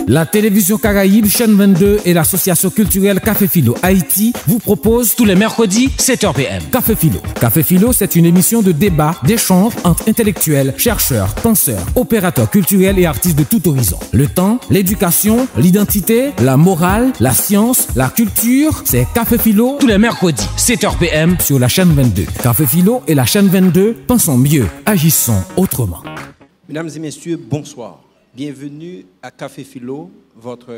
La télévision Caraïbe, chaîne 22 et l'association culturelle Café Philo Haïti vous proposent tous les mercredis 7h PM. Café Philo. Café Philo, c'est une émission de débat, d'échange entre intellectuels, chercheurs, penseurs, opérateurs culturels et artistes de tout horizon. Le temps, l'éducation, l'identité, la morale, la science, la culture, c'est Café Philo tous les mercredis 7h PM sur la chaîne 22. Café Philo et la chaîne 22, pensons mieux, agissons autrement. Mesdames et messieurs, bonsoir. Bienvenue à Café Philo, votre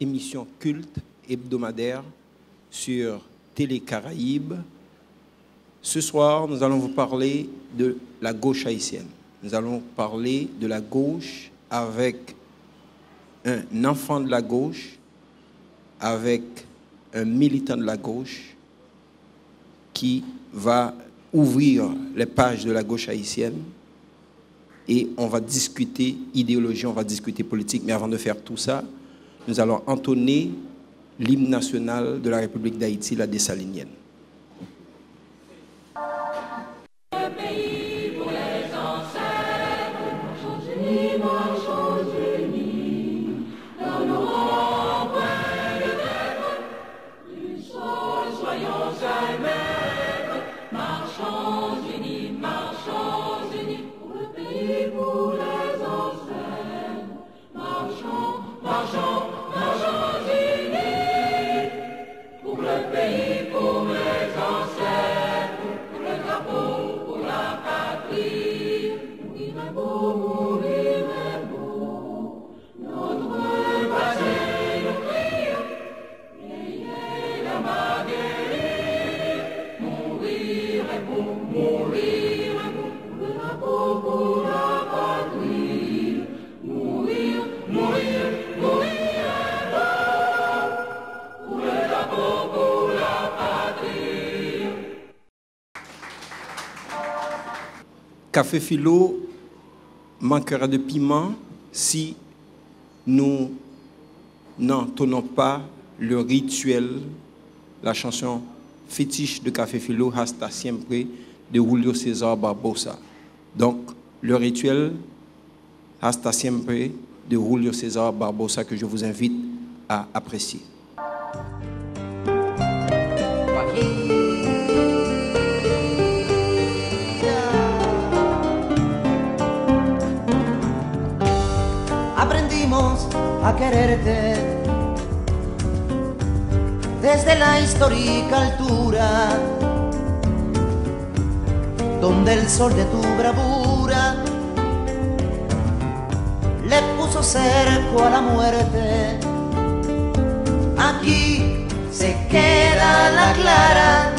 émission culte hebdomadaire sur Télé Caraïbe. Ce soir, nous allons vous parler de la gauche haïtienne. Nous allons parler de la gauche avec un enfant de la gauche, avec un militant de la gauche qui va ouvrir les pages de la gauche haïtienne. Et on va discuter idéologie, on va discuter politique. Mais avant de faire tout ça, nous allons entonner l'hymne national de la République d'Haïti, la Dessalinienne. Café Philo manquera de piment si nous n'entonnons pas le rituel, la chanson fétiche de Café Philo, Hasta Siempre, de Julio César Barbosa. Donc, le rituel Hasta Siempre de Julio César Barbosa que je vous invite à apprécier. A quererte desde la histórica altura donde el sol de tu bravura le puso cerco a la muerte. Aquí se queda la clara,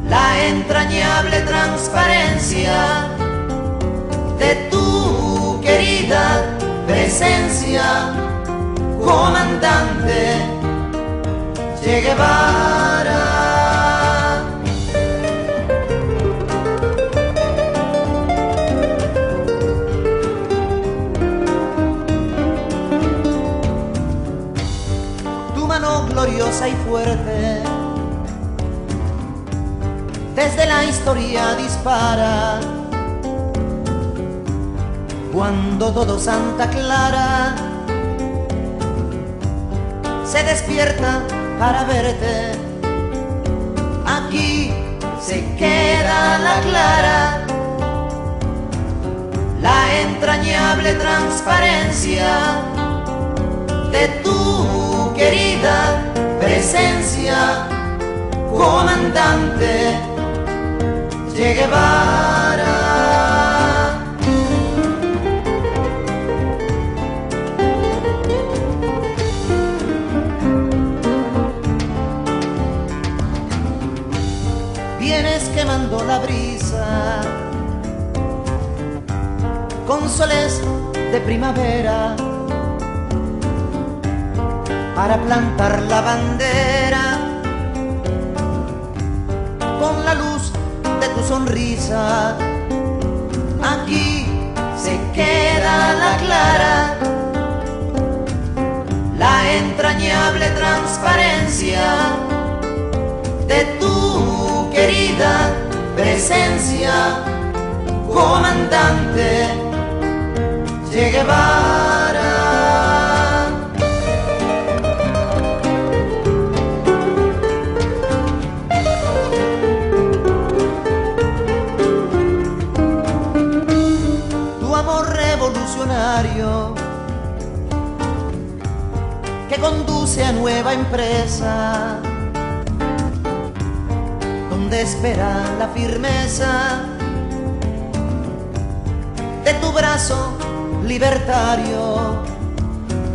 la entrañable transparencia de tu querida presencia, comandante Che Guevara. Tu mano gloriosa y fuerte desde la historia dispara. Cuando todo Santa Clara se despierta para verte, aquí se queda la clara, la entrañable transparencia de tu querida presencia, comandante Che Guevara. Quemando la brisa con soles de primavera para plantar la bandera con la luz de tu sonrisa. Aquí se queda la clara, la entrañable transparencia de tu querida presencia, comandante Che Guevara. revolucionario que conduce a nueva empresa, donde espera la firmeza de tu brazo libertario.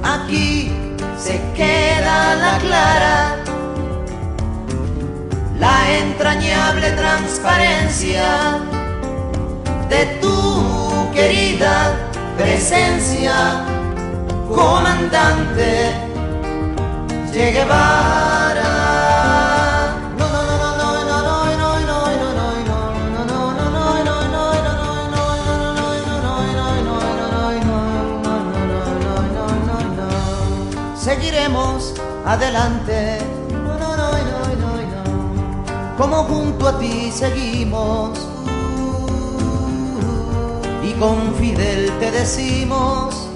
Aquí se queda la clara, la entrañable transparencia de tu querida presencia, comandante Che Guevara. Seguiremos adelante, como junto a ti seguimos, y con Fidel te decimos,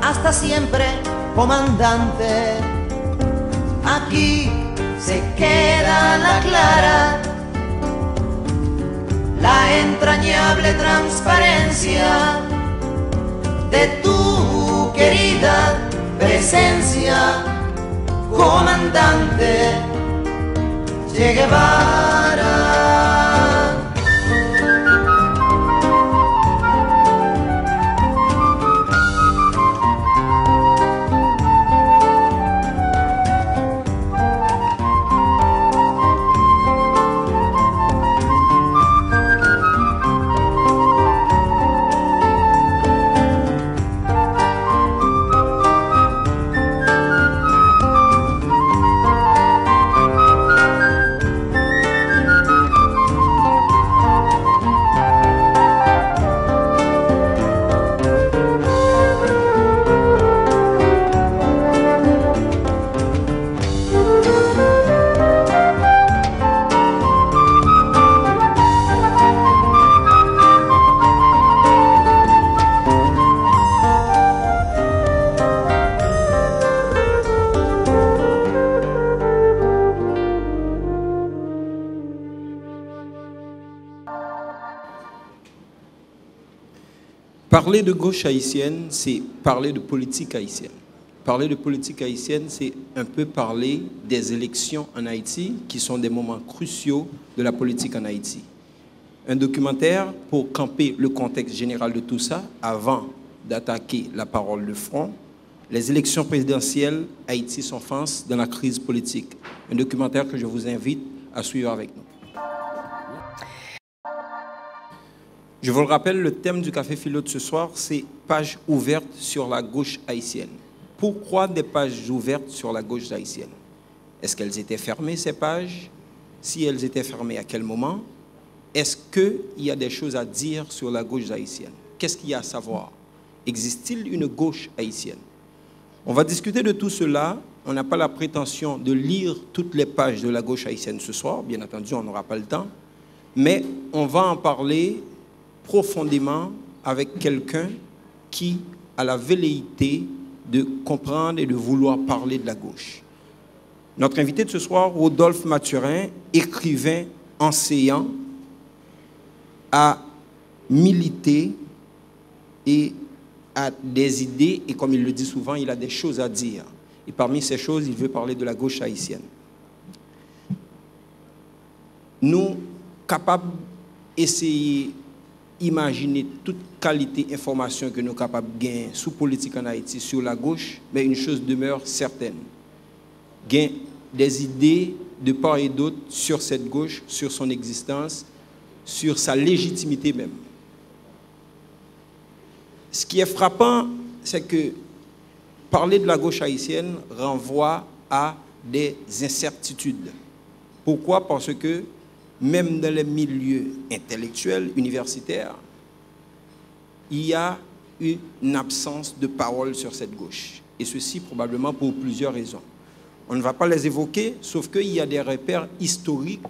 hasta siempre, comandante. Aquí se queda la clara, la entrañable transparencia de tu querida presencia, comandante Che Guevara. Parler de gauche haïtienne, c'est parler de politique haïtienne. Parler de politique haïtienne, c'est un peu parler des élections en Haïti, qui sont des moments cruciaux de la politique en Haïti. Un documentaire pour camper le contexte général de tout ça, avant d'attaquer la parole de front. Les élections présidentielles, Haïti s'enfonce dans la crise politique. Un documentaire que je vous invite à suivre avec nous. Je vous le rappelle, le thème du Café Philo de ce soir, c'est « Pages ouvertes sur la gauche haïtienne ». Pourquoi des pages ouvertes sur la gauche haïtienne? Est-ce qu'elles étaient fermées, ces pages? Si elles étaient fermées, à quel moment? Est-ce qu'il y a des choses à dire sur la gauche haïtienne? Qu'est-ce qu'il y a à savoir? Existe-t-il une gauche haïtienne? On va discuter de tout cela. On n'a pas la prétention de lire toutes les pages de la gauche haïtienne ce soir. Bien entendu, on n'aura pas le temps. Mais on va en parler profondément avec quelqu'un qui a la velléité de comprendre et de vouloir parler de la gauche. Notre invité de ce soir, Rodolphe Mathurin, écrivain, enseignant, a milité et a des idées, et comme il le dit souvent, il a des choses à dire. Et parmi ces choses, il veut parler de la gauche haïtienne. Nous, capables d'essayer imaginer toute qualité d'information que nous sommes capables de gagner sous politique en Haïti sur la gauche, mais une chose demeure certaine. Gagner des idées de part et d'autre sur cette gauche, sur son existence, sur sa légitimité même. Ce qui est frappant, c'est que parler de la gauche haïtienne renvoie à des incertitudes. Pourquoi? Parce que même dans les milieux intellectuels, universitaires, il y a une absence de parole sur cette gauche. Et ceci probablement pour plusieurs raisons. On ne va pas les évoquer, sauf qu'il y a des repères historiques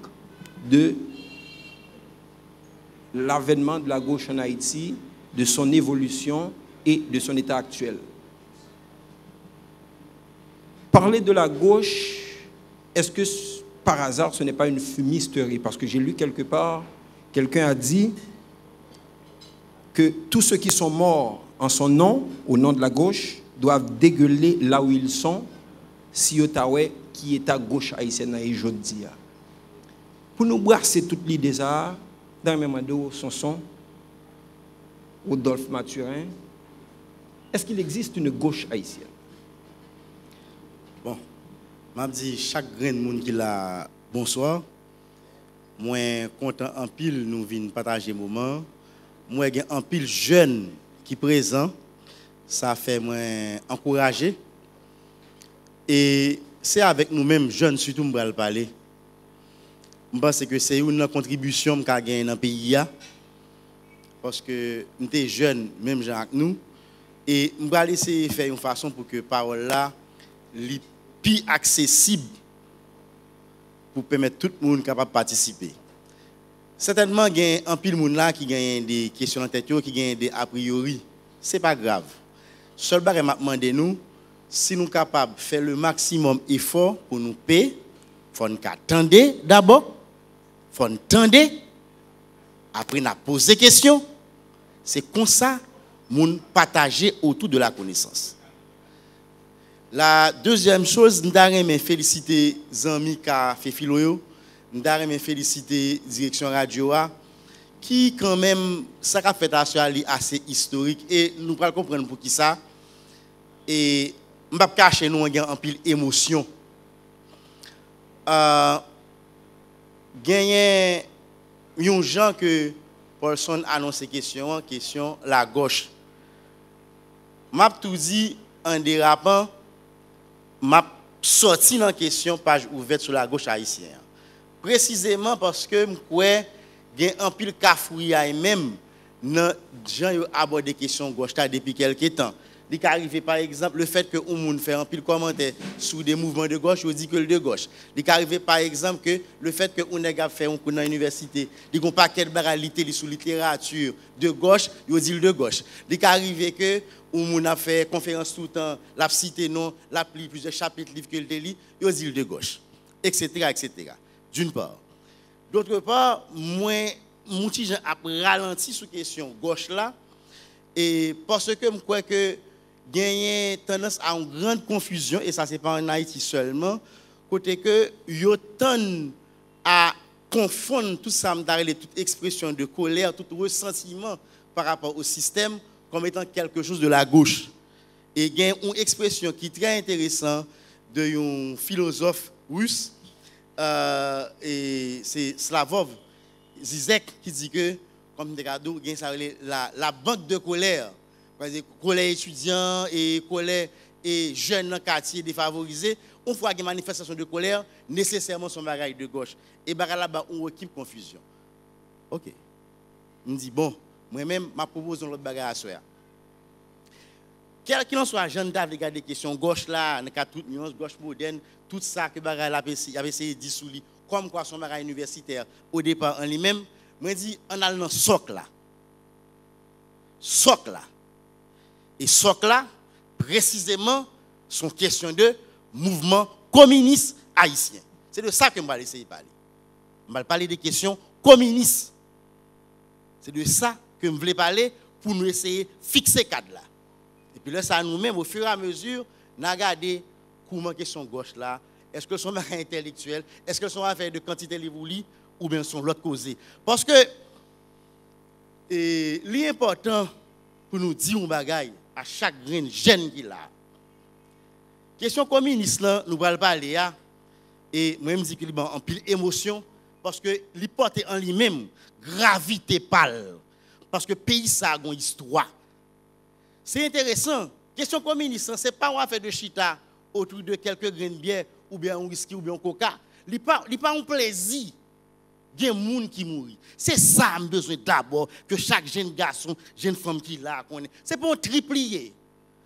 de l'avènement de la gauche en Haïti, de son évolution et de son état actuel. Parler de la gauche, est-ce que par hasard, ce n'est pas une fumisterie? Parce que j'ai lu quelque part, quelqu'un a dit que tous ceux qui sont morts en son nom, au nom de la gauche, doivent dégueuler là où ils sont, si Ottawa qui est à gauche haïtienne et aujourd'hui. Pour nous brasser toute l'idée ça, dans le même endroit, Sanson, Rodolphe Mathurin, est-ce qu'il existe une gauche haïtienne? Bon, m'a dit chaque grain de monde qui l'a bonsoir. Moi content en pile nous venons partager moment. Moi gen en pile jeune qui présent. Ça fait moi encourager. Et c'est avec nous-mêmes jeunes surtout m'bral parler. Je pense que c'est une contribution qu'a gagné dans le pays parce que nous sommes jeunes même gens que nous et m'bral essayer faire une façon pour que parole là li plus accessible pour permettre tout le monde capable de participer. Certainement, il y a un pile de monde là qui gagne des questions en tête, qui gagne des a priori. Ce n'est pas grave. Seul barre m'a demandé nous, si nous sommes capables de faire le maximum d'efforts pour nous payer, il faut nous attendre d'abord, il faut nous attendre, après nous poser des questions. C'est comme ça que nous partager autour de la connaissance. La deuxième chose, nous devons féliciter les amis qui ont fait Filoyo. Nous devons féliciter la direction radio qui, quand même, ça a fait assez historique. Et nous allons comprendre pour qui ça. Et je ne vais pas cacher nous en pile émotion. Gagner un gens que personne annonce question la gauche. Je vais tout dit en dérapant. M'a sorti dans la question page ouverte sur la gauche haïtienne. Précisément parce que m'koué gen un pile cafouilla et même dans gens yo abordé question gauche depuis quelques temps. Il est arrivé par exemple le fait que on moun fait un pile commentaire sur des mouvements de gauche, on dit que le de gauche. Il est arrivé par exemple que le fait que on a fait un cours dans l'université, il gon paquet de baralité sur littérature de gauche, on dit le de gauche. Il est arrivé que on a fait conférence tout le temps, l'a cité non, l'a pris plusieurs chapitres livres que le lit, on dit le de gauche, etc. etc. D'une part. D'autre part, moi mon petit Jean a ralenti sur question gauche là et parce que je crois que gagner tendance à une grande confusion et ça c'est pas en Haïti seulement côté que yo tend à confondre tout ça toute expression de colère, tout ressentiment par rapport au système comme étant quelque chose de la gauche. Et il y a une expression qui est très intéressante d'un philosophe russe et c'est Slavov Zizek qui dit que comme des cadeaux il y a la banque de colère. Colère étudiants et colère et jeunes dans le quartier défavorisés, on voit des manifestations de colère, nécessairement son bagage de gauche. Et là-bas, on équipe confusion. Ok. Je me dis, bon, moi-même, je propose un autre bagage à soi. Quel qu'il en soit, Jeanne d'Arc, regarde des questions gauche là, toute nuance, gauche moderne, tout ça que bagage avait essayé de dissoudre, comme quoi son bagage universitaire au départ en lui-même, je dis, on a le socle là. Socle là. Et socle là, précisément, sont question de mouvement communiste haïtien. C'est de ça que je vais essayer de parler. Je vais parler des questions communistes. C'est de ça que je voulais parler pour nous essayer de fixer cadre là. Et puis là, ça nous-mêmes, au fur et à mesure, nous regardons comment question gauche là. Est-ce que sont intellectuels? Est-ce que sont affaires de quantité livre ou bien sont l'autre causé? Parce que l'important pour nous dire un bagaille à chaque grain jeune qui là. Question communiste là, nous allons parler et moi je dis qu'il y a en pile émotion parce que il porte en lui-même gravité pâle parce que pays ça a une histoire. C'est intéressant. Question communiste, c'est pas une affaire de chita autour de quelques grains de bière ou bien un whisky ou bien un coca. Il pas un plaisir. Il y a des gens qui mourent. C'est ça que j'ai besoin d'abord, que chaque jeune garçon, jeune femme qui là, c'est pour un triplier.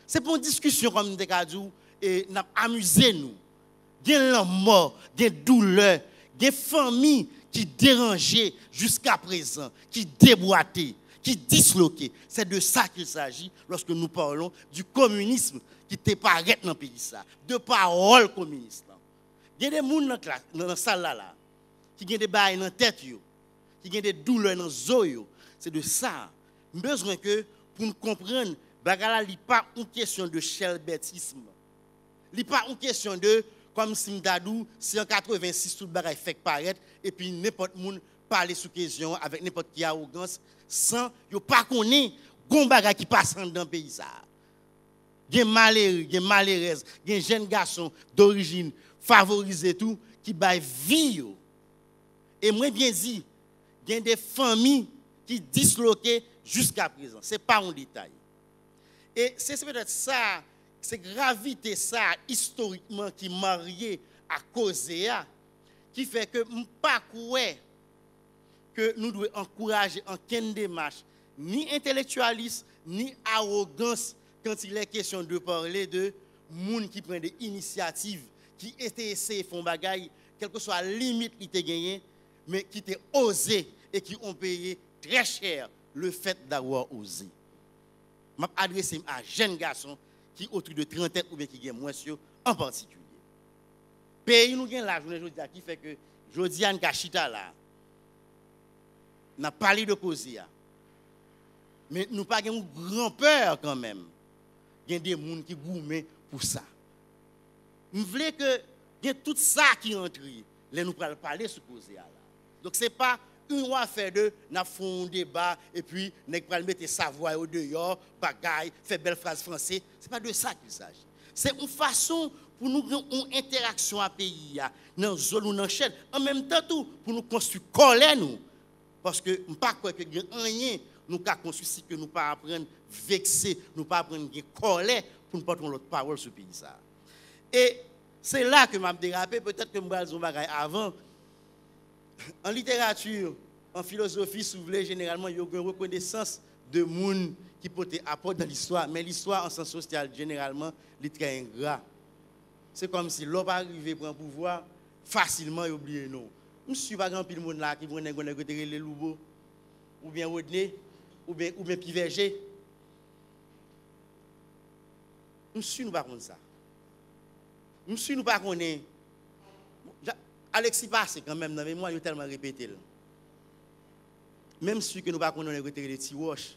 C'est pour une discussion comme nous avons et nous amuser nous. Il y a la mort, il y a douleur, il y a des familles qui dérangées jusqu'à présent, qui déboîtées, qui disloquées. C'est de ça qu'il s'agit lorsque nous parlons du communisme qui te paraît dans le pays. De paroles communistes. Il y a des gens dans la salle là. Qui ont des bails dans la tête, qui ont des douleurs dans les os. C'est de ça. besoin que pour nous comprendre bagala li pas une question de chelbétisme. Li pas une question de comme si m'dadou si en 86 tout bagay fait paraître et puis n'importe monde parler sous question avec n'importe qui arrogance sans yo pas connaît gon bagay qui passe dans le pays ça. Gen malheureux, gen malheureuse, gen jeune garçon d'origine favorisé tout qui bail vie yo. Et moi bien dit, gen des familles qui disloquées jusqu'à présent. C'est pas un détail. Et c'est peut-être ça, c'est gravité ça historiquement qui marié à cause qui fait que pas croire que nous devons encourager en quelle démarche ni intellectualisme ni arrogance quand il est question de parler de monde qui prend des initiatives qui étaient essayés font bagaille quelle que soit la limite qui était gagné mais qui étaient osé et qui ont payé très cher le fait d'avoir osé. Je m'adresse à jeunes garçons qui autour de 30 ans ou bien qui gagnent moins en particulier. Pays nous gagne la journée aujourd'hui qui fait que Jodiane Kachita là n'a parlé de cause mais nous pas une grand peur quand même. Il y a des gens qui gourmet pour ça. Nous voulons que il y a tout ça qui entre les nous parler sur cause là. Donc c'est pas une affaire de n'a font un débat et puis nous pral mettre savoir au dehors, bagaille, faire belle phrase français, c'est pas de ça qu'il s'agit. C'est une façon pour nous une interaction à pays dans zone ou dans chaîne en même temps tout pour nous construire colère nous parce que pas quoi que rien nous ca construire si que nous pas apprendre vexer, nous pas apprendre colère pour nous porter l'autre parole sur pays ça. Et c'est là que m'a dérapé peut-être que m'bral zon bagaille avant. En littérature, en philosophie, si vous voulez, généralement, il y a une reconnaissance de monde qui peut apporter dans l'histoire. Mais l'histoire, en sens social, généralement, est très ingrat. C'est comme si l'homme arrivé pour un pouvoir, facilement, il oublie non. Je ne suis pas grand pile monde là qui vont négocier les loups, ou bien Rodney, ou bien Piverger. Je ne suis pas contre ça. Je ne suis pas contre. Alexis passe quand même dans la mémoire, il a tellement répété. Même si nous ne pouvons pas retirer les petits roches,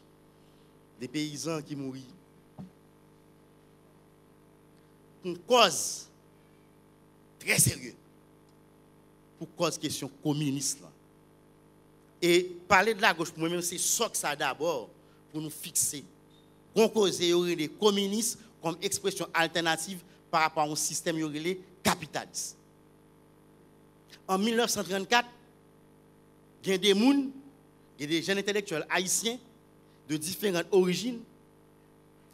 des paysans qui mourent. Pour une cause très sérieuse. Pour cause question communiste. Et parler de la gauche, pour moi-même, c'est ça que ça d'abord, pour nous fixer. Qu'on cause les communistes comme expression alternative par rapport à un système capitaliste. En 1934, il y a des gens, il y a des jeunes intellectuels haïtiens de différentes origines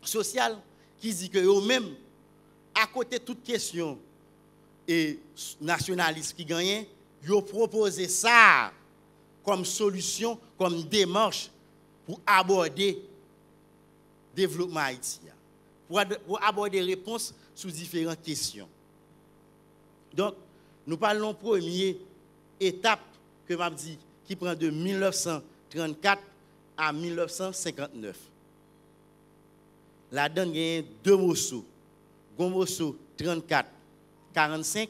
sociales qui disent que eux-mêmes, à côté de toute question et nationaliste qui gagnent, ils ont proposé ça comme solution, comme démarche pour aborder le développement haïtien, pour aborder des réponses sur différentes questions. Donc, nous parlons de première étape que m'a dit qui prend de 1934 à 1959. Là-dedans, il y a deux morceaux. Un morceau 34, 45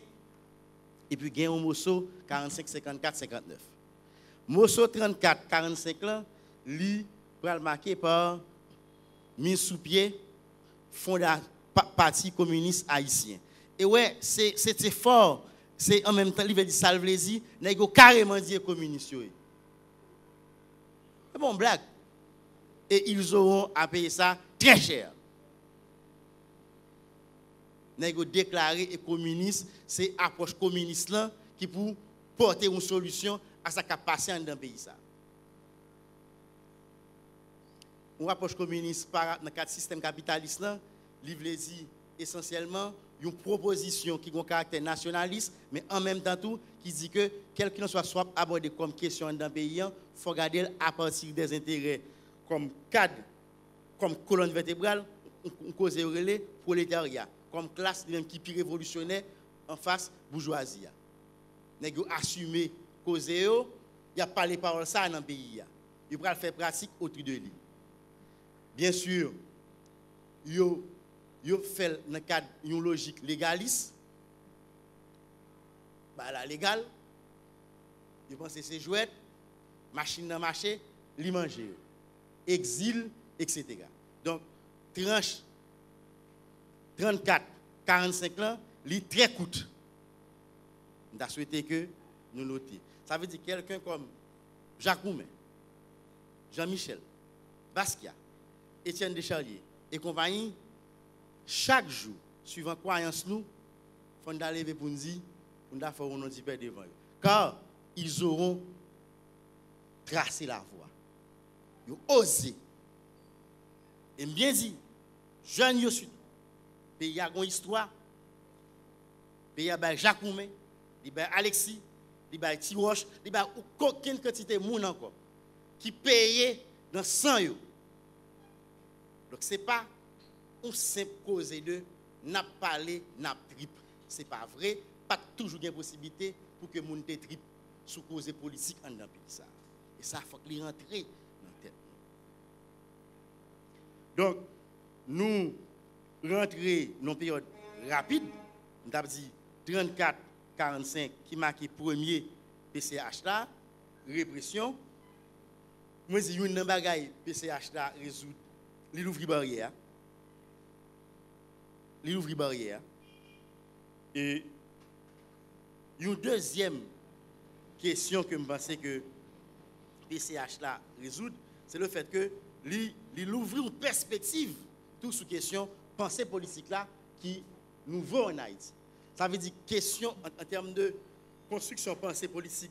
et puis il y a un morceau 45, 54, 59. Morceau 34, 45 là, lui, marqué par mise sous pied Parti communiste haïtien. Et ouais, c'était fort. C'est en même temps, il veut dire salvési, il a carrément dit communiste. C'est bon, blague. Et ils auront à payer ça très cher. Ils ont déclaré que communiste, c'est l'approche communiste là qui pour porter une solution à sa capacité dans le pays. Une approche communiste dans le cadre du système capitaliste là, il veut dire essentiellement une proposition qui a un caractère nationaliste, mais en même temps tout, qui dit que quelqu'un soit abordé comme question dans le pays, il faut regarder à partir des intérêts comme cadre, comme colonne vertébrale, on cause relais prolétariat, comme classe même qui est plus révolutionnaire en face bourgeoisie. Ils ont assumé cause, il n'y a pas les paroles ça dans le pays. Ils vont faire pratique autour de lui. Bien sûr, ils fait dans le cadre d'une logique légaliste, bah la légale, ils pensent que c'est jouet, machine dans le marché, ils mangent. exil, etc. Donc, tranche 34, 45 ans, il est très coûteux. On a souhaité que nous notions. Ça veut dire quelqu'un comme Jacques Roumain, Jean-Michel, Basquiat, Étienne Descharlier et compagnie, chaque jour, suivant croyance nous, il faut nous lever pour nous dire, pour nous faire un petit peu devant eux. Car ils auront tracé la voie. Ils ont osé. Et bien dit, jeunes yo sud. Pays a une histoire. Pays a Jacques Roumain, il y a Alexis, il y a Tiroche, il y a aucune quantité de monde encore qui paye dans 100 yo. Donc ce n'est pas une simple cause de n'a parlé, n'a trip. Ce n'est pas vrai. Pas toujours une possibilité pour que les gens te trip sous cause politique en dans le pays. Et ça, il faut que les rentre dans la tête. Donc, nous rentrons dans une période rapide. Nous avons dit 34-45 qui marque le premier PCH là, répression. Moi, je dis une bagaille PCH là résout. Il ouvre barrière. Il ouvre barrière. Et une deuxième question que je pense que PCH là résout, c'est le fait que il ouvre une perspective tout sous question pensée politique là qui nouveau en Haïti. Ça veut dire question en termes de construction pensée politique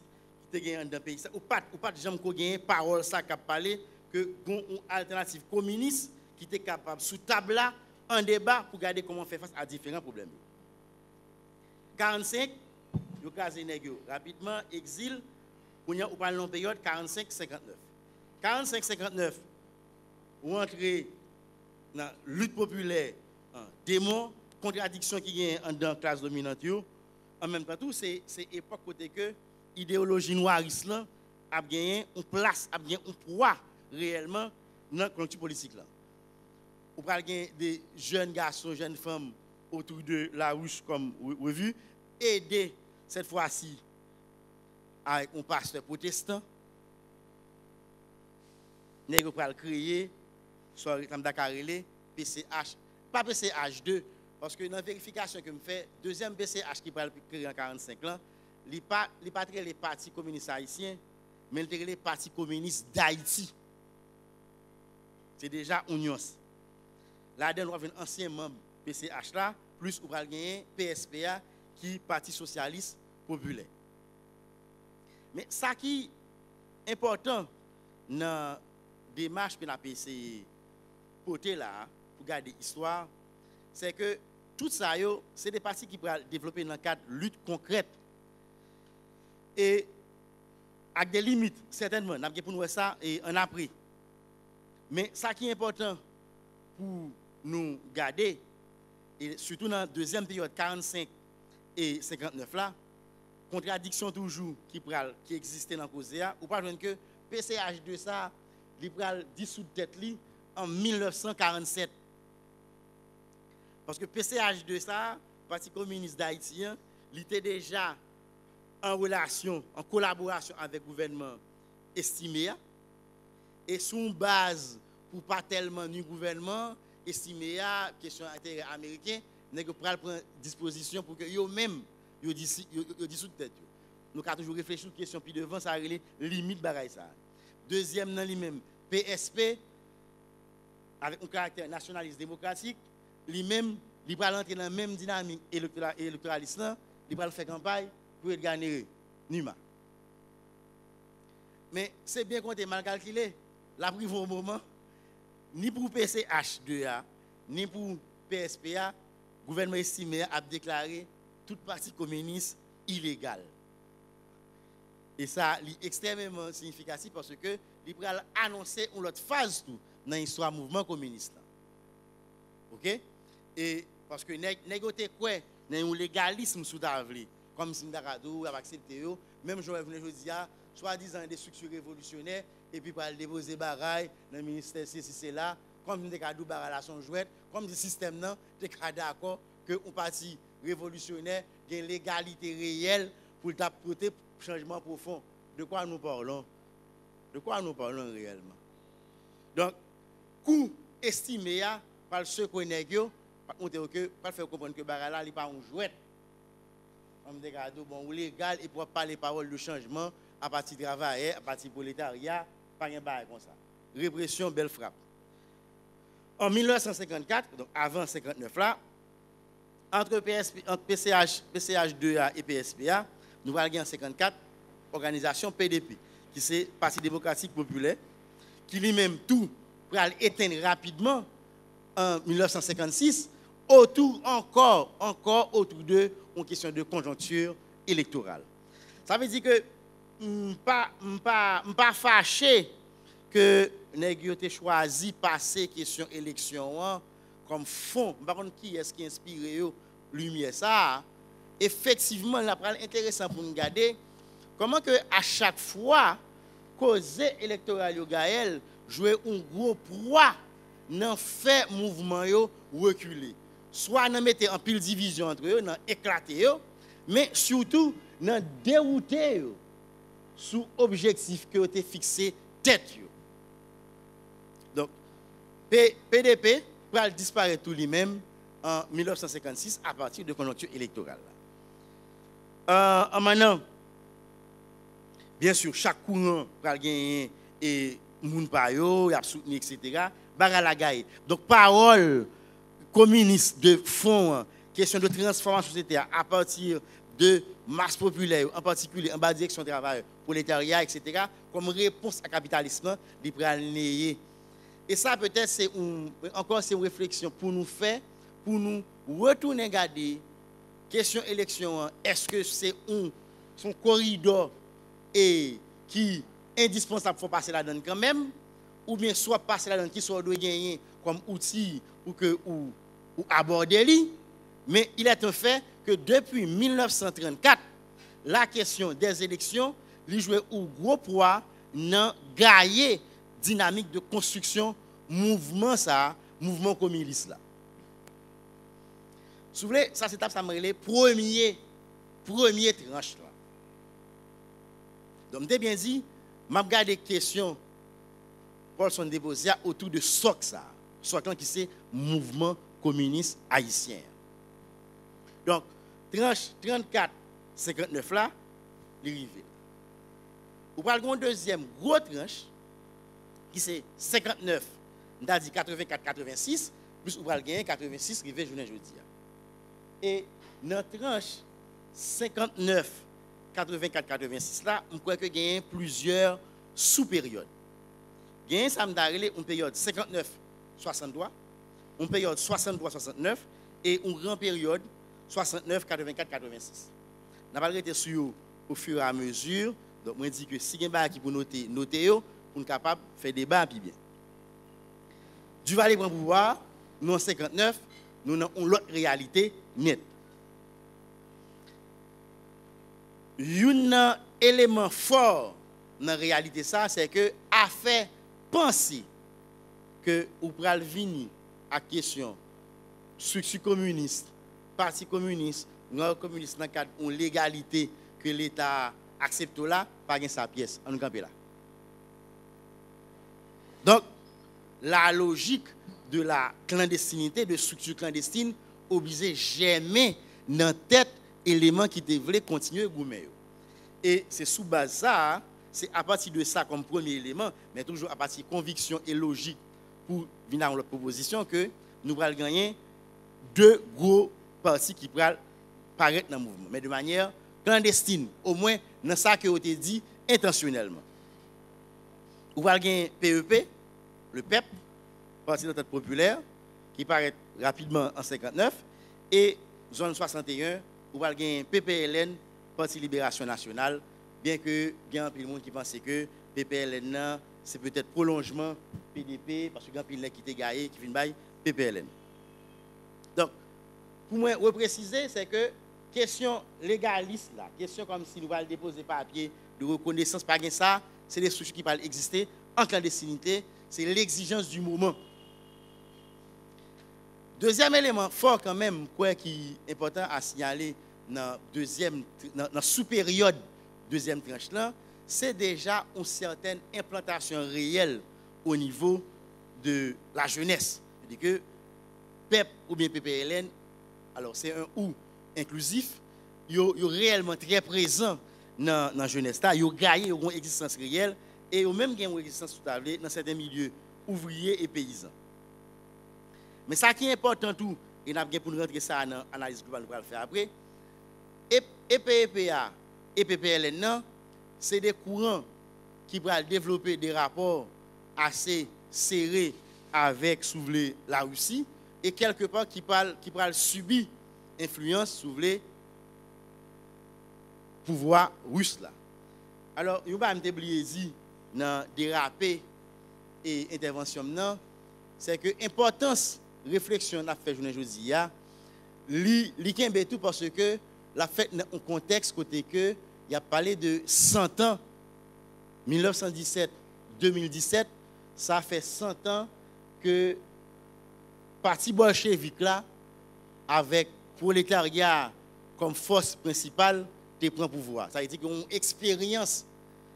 qui te gagne dans le pays. Ou pas jamais qu'on gagne parole ça qui a parlé que une alternative communiste qui était capable sous table là en débat pour regarder comment faire face à différents problèmes. 45 yo casé nèg yo rapidement exil ou parle en période 45-59. 45-59 ou entrer dans lutte populaire, démon, contradiction qui gagne dans la classe dominante yo. En même temps tout c'est époque côté que idéologie noiriste là a gagné une place, a gagné un poids réellement dans la culture politique là. Ou pral gagner des jeunes garçons, jeunes femmes autour de la ruche comme revue, aider cette fois-ci avec un pasteur protestant. Nous pral créer soit comme Dakarele PCH, pas PCH2 parce que dans la vérification que me fait deuxième PCH qui pral créer en 45 ans, il pas les partis communistes haïtiens, mais les partis communistes d'Haïti. C'est déjà une nuance. Là, nous avons un ancien membre PCH là, plus ou pral gagner PSPA qui Parti Socialiste Populaire. Mais ça qui est important dans la démarche que nous avons essayé porter là, pour garder l'histoire, c'est que tout ça, c'est des partis qui pourraient développer dans le cadre de lutte concrète. Et avec des limites, certainement, nous avons pour nous ça et en après. Mais ça qui est important pour nous garder, et surtout dans la deuxième période 45 et 59 là, contradiction toujours qui existait dans la cause, ou pas que PCH de ça, il pral dissoudre tête li en 1947. Parce que PCH de ça, Parti communiste d'Haïti, il était déjà en relation, en collaboration avec le gouvernement estimé, et sous une base pour pas tellement du gouvernement estimé question intérêt américain, nous prendre disposition pour que eux-mêmes dissous tête. Nous avons toujours réfléchi sur question puis devant ça les limite bagaille ça. Deuxième dans lui-même PSP avec un caractère nationaliste démocratique, lui-même il va entrer dans la même dynamique électoraliste là, il va faire campagne pour gagner Numa. Mais c'est bien compté mal calculé. La pris au moment ni pour PCH2A ni pour PSPA, le gouvernement estimé a déclaré toute partie communiste illégale. Et ça est extrêmement significatif parce que il va annoncer une autre phase tout dans l'histoire du mouvement communiste. OK? Et parce que négocier quoi dans un légalisme sous table comme Sindakado a accepté même je venu dire soi-disant des structures révolutionnaires et puis pour déposer bagaille dans le ministère si c'est là comme des cadeaux bagaille la son jouette comme le système non des cas d'accord que un parti révolutionnaire a une légalité réelle pour apporter changement profond. De quoi nous parlons? De quoi nous parlons réellement? Donc, coût estimé par ceux qui ont pas faire comprendre que Barala n'est pas un jouet. On me dit bon, légal et pour parler paroles de changement à partir du travail, à partir du prolétariat, pas un bail comme ça. Répression, belle frappe. En 1954, donc avant 59 là, entre PCH2A et PSPA, nous avons en 54 organisation PDP, qui c'est Parti démocratique populaire, qui lui-même tout pour éteindre rapidement en 1956, encore autour de une question de conjoncture électorale. Ça veut dire que pas fâché que nèg yo te choisi passer question élection comme fond. Par contre, qui est-ce qui inspire yo lumière ça? Effectivement, la pral intéressant pour nous regarder comment que à chaque fois cause électorale yo Gaël jouer un gros poids dans fait mouvement yo reculer. Soit dans mettre en pile division entre eux, dans éclater yo, mais surtout dans dérouter yo sous objectif que été fixé tête yo. Donc PDP va disparaître tout lui-même en 1956 à partir de conjoncture électorale. En maintenant, bien sûr, chaque courant va gagner et moun pa yo, y a soutenu, etc. Bagala gaye. Donc parole communiste de fond, question de transformation sociétaire à partir de masse populaire, en particulier en bas direction du travail, prolétariat, etc., comme réponse à capitalisme, il pral néer. Et ça peut-être c'est encore une réflexion pour nous faire, pour nous retourner regarder question élection, est-ce que c'est son corridor et qui est indispensable pour passer là-dedans quand même, ou bien soit passer là-dedans qui soit doit gagner comme outil ou aborder lui. Mais il est un fait que depuis 1934, la question des élections, il jouait un gros poids dans gagner dynamique de construction mouvement communiste là. Si vous voulez, ça c'est ça me premier tranche là. Donc j'ai bien dit, m'a regardé question Paul son déposé autour de SOC ça. SOC qui c'est mouvement communiste haïtien. Donc tranche 34 59 là, il arrive. Vous parlez d'un deuxième gros tranche qui c'est 59, on a dit 84 86 plus vous parlez gagner 86 rivé journée jeudi. Et notre tranche 59 84 86 là, on croit que gagne plusieurs sous-périodes. Gagne ça me darrelé une période 59 63, une période 63 69 et une grande période 69 84 86. On va arrêter sur au fur et à mesure. Donc moi dis que si gagne ba qui pour noter yo pour nous capable faire débat puis bien. Du Valais prend pouvoir, nous en 59, nous avons une autre réalité nette. Un élément fort dans la réalité, c'est que a fait penser que vous pral venir à question structure communiste, parti communiste, non communiste dans le cadre de légalité que l'État accepte là, pas gain sa pièce, on nous camper là. Donc la logique de la clandestinité, de structure clandestine, obligé jamais dans tête élément qui devrait continuer goumer. Et c'est sous base ça, c'est à partir de ça comme premier élément, mais toujours à partir de conviction et logique pour venir dans notre proposition que nous allons gagner deux gros partis qui pourraient paraître dans le mouvement, mais de manière clandestine, au moins dans ça que vous avez dit intentionnellement. Vous allez gagner PEP, le PEP, Parti d'entente populaire, qui paraît rapidement en 59, et zone 61, vous allez gagner PPLN, Parti Libération Nationale, bien que il y a un peu de monde qui pense que PPLN, c'est peut-être prolongement PDP, parce qu'il y a un peu de monde qui est gagné, qui vient de PPLN. Donc, pour moi, repréciser, c'est que question légaliste, là, question comme si nous allons déposer papier de reconnaissance, pas ça, c'est des structures qui peuvent exister en clandestinité, c'est l'exigence du moment. Deuxième élément fort quand même, quoi qui est important à signaler dans la sous-période deuxième tranche là, c'est déjà une certaine implantation réelle au niveau de la jeunesse. C'est-à-dire que PEP ou bien PPLN, alors c'est un ou inclusif, ils sont réellement très présents dans la jeunesse. Ils ont gagné une existence réelle et ils ont même gagné une existence tout à l'heure dans certains milieux ouvriers et paysans. Mais ça qui est important tout, et nous avons pour nous rentrer ça dans l'analyse globale, nous allons le faire après, EPEPA et PPLN, c'est des courants qui vont développer des rapports assez serrés avec la Russie et quelque part qui va subir influence sur le pouvoir russe là. Alors, il va me oublier dans dérapé et intervention non, c'est que l'importance réflexion n'a fait aujourd'hui li kembe tout parce que la fait dans un contexte côté que il a parlé de 100 ans 1917-2017, ça fait 100 ans que parti bolchevique là avec prolétariat comme force principale te prend pouvoir. Ça veut dire qu'on expérience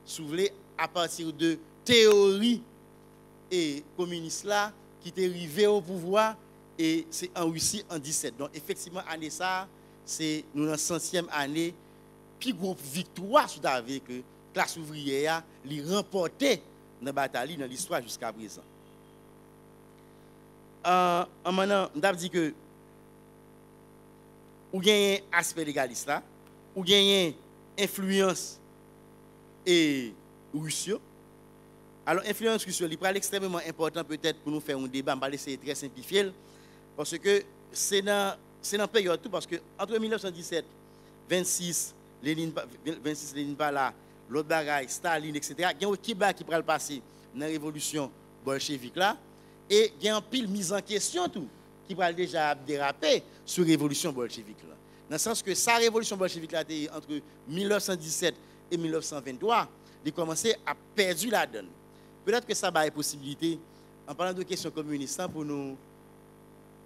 soulevée à partir de théorie et communiste là qui est arrivé au pouvoir et c'est en Russie en 17. Donc effectivement année ça, c'est nous dans la 100e année puis groupe victoire sous avec que classe ouvrière li remporté dans la bataille dans l'histoire jusqu'à présent. En maintenant, on dit que ou gagne aspect légaliste là, ou gagne influence et russe. Alors influence russe, il est extrêmement important peut-être pour nous faire un débat, on va essayer de très simplifier parce que c'est dans période tout parce que entre 1917 26 Lénine pas là, l'autre bagaille Staline etc. Il y a un débat qui va passer dans la révolution bolchevique là et il y a un pile mise en question tout qui va déjà déraper sur la révolution bolchevique là. Dans le sens que sa révolution bolchevique là entre 1917 et 1923, il a commencé à perdre la donne. Peut-être que ça a une possibilité en parlant de questions communistes pour nous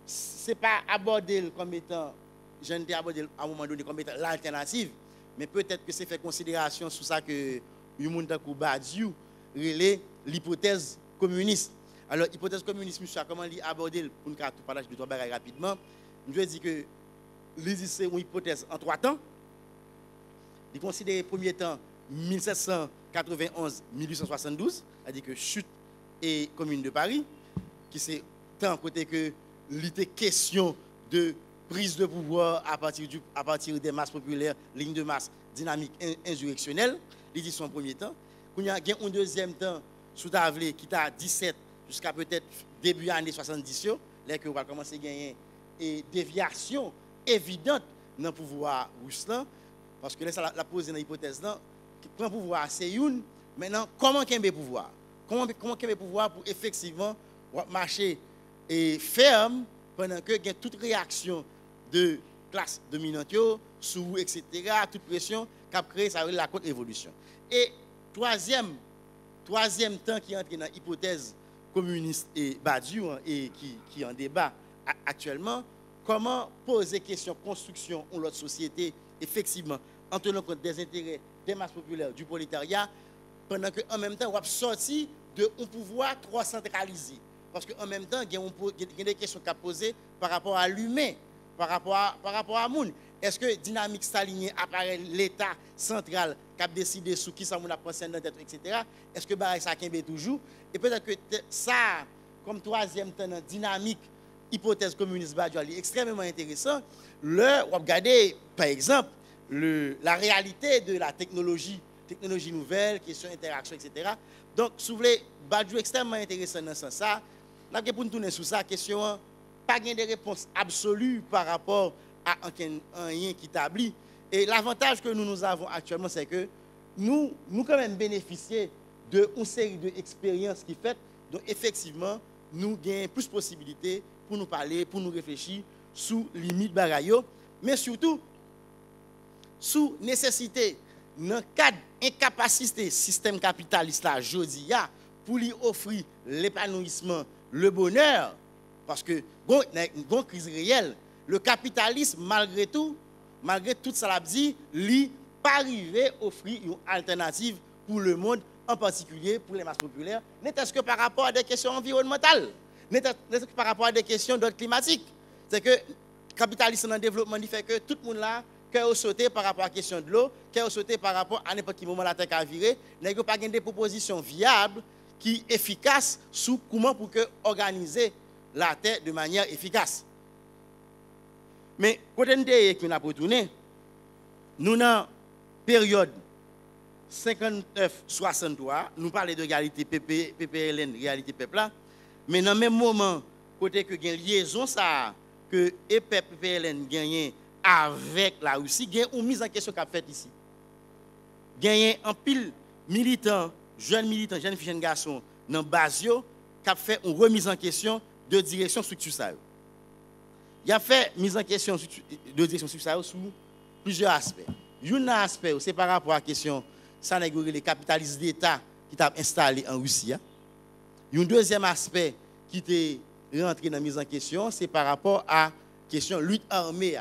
c'est pas aborder comme étant je ne t'ai abordé à un moment donné comme étant l'alternative. Mais peut-être que c'est fait considération sur ça que Yumunta Badiou relève l'hypothèse communiste. Alors, l'hypothèse communiste, monsieur, comment l'aborder pour nous partager de trois bagages rapidement. Je veux dire que c'est une hypothèse en 3 temps. Il considère le premier temps 1791-1872, c'est-à-dire que chute et commune de Paris, qui c'est tant côté que l'idée question de prise de pouvoir à partir des masses populaires, ligne de masse dynamique insurrectionnelle, il dit son premier temps. Il y a un deuxième temps sous Tavlé qui est à 17 jusqu'à peut-être début année 70, là que on va commencer à gagner et déviation évidente dans le pouvoir russe parce que là ça la poser dans l'hypothèse là qui prend pouvoir c'est une maintenant comment qu'un pouvoir comment qu'un pouvoir pour effectivement marcher et ferme pendant que il y a toute réaction de classe dominante sous etc. toute pression qui a créé ça la contre-révolution. Et troisième temps qui entre dans l'hypothèse communiste et Badiou et qui est en débat actuellement, comment poser question construction de l'autre société effectivement en tenant compte des intérêts des masses populaires du prolétariat pendant que en même temps on va sortir de un pouvoir trop centralisé parce qu'en même temps il y a des questions à poser par rapport à l'humain par rapport à moun. Est-ce que dynamique stalinien apparaît l'État central qui a décidé sur qui ça moun a pensé dans tête etc. Est-ce que ça kembe toujours et peut-être que ça comme troisième temps dans dynamique hypothèse communiste Badiou est extrêmement intéressant. On va regarder par exemple la réalité de la technologie nouvelle, question interaction etc. Donc si vous voulez Badiou extrêmement intéressant dans ce sens ça. Là pour nous tourner sur ça question pas de réponse absolue par rapport à rien qui établit. Et l'avantage que nous avons actuellement, c'est que nous quand même bénéficier d'une série d'expériences qui fait. Donc effectivement, nous avons plus de possibilités pour nous parler, pour nous réfléchir sous limite bagayo, mais surtout sous nécessité, dans le cadre incapacité système capitaliste là, jodi ya, pour lui offrir l'épanouissement, le bonheur. Parce que, une crise réelle, le capitalisme, malgré tout ça l'a dit, lui, pas arrivé à offrir une alternative pour le monde en particulier pour les masses populaires, n'est-ce que par rapport à des questions environnementales, n'est-ce que par rapport à des questions d'ordre climatique. C'est que le capitalisme dans le développement il fait que tout le monde là, cœur sauté par rapport à la question de l'eau, cœur sauté par rapport à n'importe quel moment la terre a viré, n'est-ce pas des propositions viables qui efficaces sur comment pour que organiser la terre de manière efficace. Mais quand on a retourné, nous dans période 59-63, nous parlons de réalité PPLN, réalité peuple là, mais dans le même moment, côté que une liaison ça que PPLN gagne avec la Russie, il y a une mise en question qu'a fait ici. Il y a un pile militant, jeunes filles, jeunes garçons dans Basio qui a fait une remise en question de direction structure ça. Il a fait mise en question de direction structure ça sous plusieurs aspects. Un aspect, c'est par rapport à la question ça les capitalistes d'État qui t'a installé en Russie. Un deuxième aspect qui est rentré dans la mise en question, c'est par rapport à la question de lutte armée.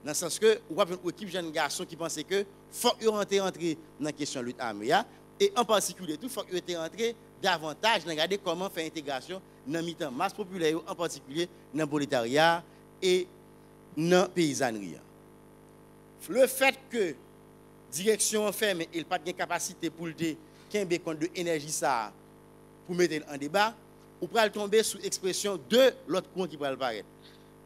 Dans le sens que, vous avez une équipe de jeunes garçons qui pensaient que faut rentrer dans la question de lutte armée. Et en particulier, il faut rentrer davantage dans regarder comment faire l'intégration dans la masse populaire, en particulier dans le prolétariat et dans la paysannerie. Le fait que direction ferme et il n'a pas de capacité pour le compte de l'énergie pour mettre en débat, ou pour tomber sous l'expression de l'autre coin qui va apparaître.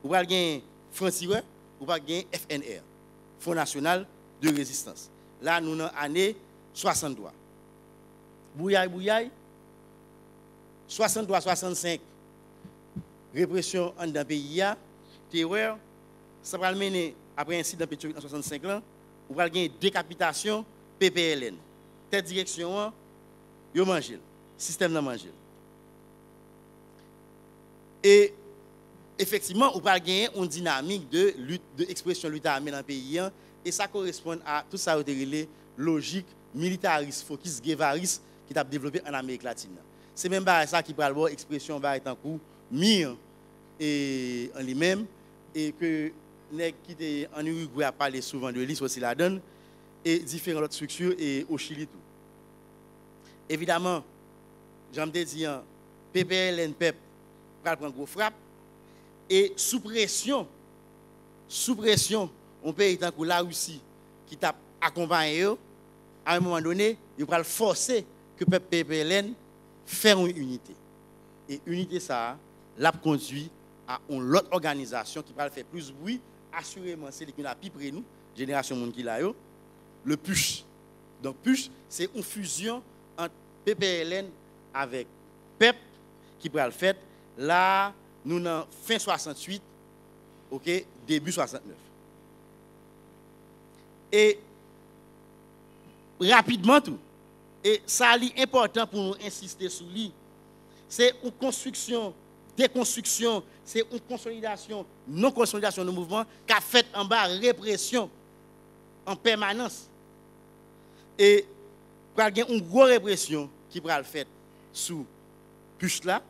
Ou pour gagner Franc-Tireur, ou pour gagner FNR, Fonds National de Résistance. Là, nous sommes en année 63. Bouyaï, 63-65, répression en dans le pays, terreur, ça va mener après un incident pétrolier en 65 ans, ou va gagner décapitation PPLN. Telle direction, yo mangé, système n'a mangé. Et effectivement, on va gagner une dynamique de lutte, d'expression lutte armée dans le pays, et ça correspond à tout ça qui logique militariste, focus guévariste qui a développé en Amérique latine. C'est même pas ça qui parle de l'expression en coup mire et en lui-même, et que qui était en Uruguay a parlé souvent de l'IS aussi la donne, et différentes autres structures et au Chili tout. Évidemment, j'aime dire, PPLN, PEP, prend gros frappe, et sous pression, on peut être tant que la Russie qui t'a accompagné, à un moment donné, il va forcer que PPLN fasse une unité. Et unité, ça, l'a conduit à une autre organisation qui va faire plus de bruit. Assurément, c'est qui a plus près nous, génération monde qui l'a yo, le PUSH. Donc PUSH, c'est une fusion entre PPLN avec PEP qui va le faire. Là, nous sommes fin 68, ok, début 69. Et rapidement tout. Et ça est important pour nous insister sur lui. C'est une construction, déconstruction, c'est une consolidation, non-consolidation de mouvement qui a fait en bas répression en permanence. Et il y a une grosse répression qui va le faire sous push là.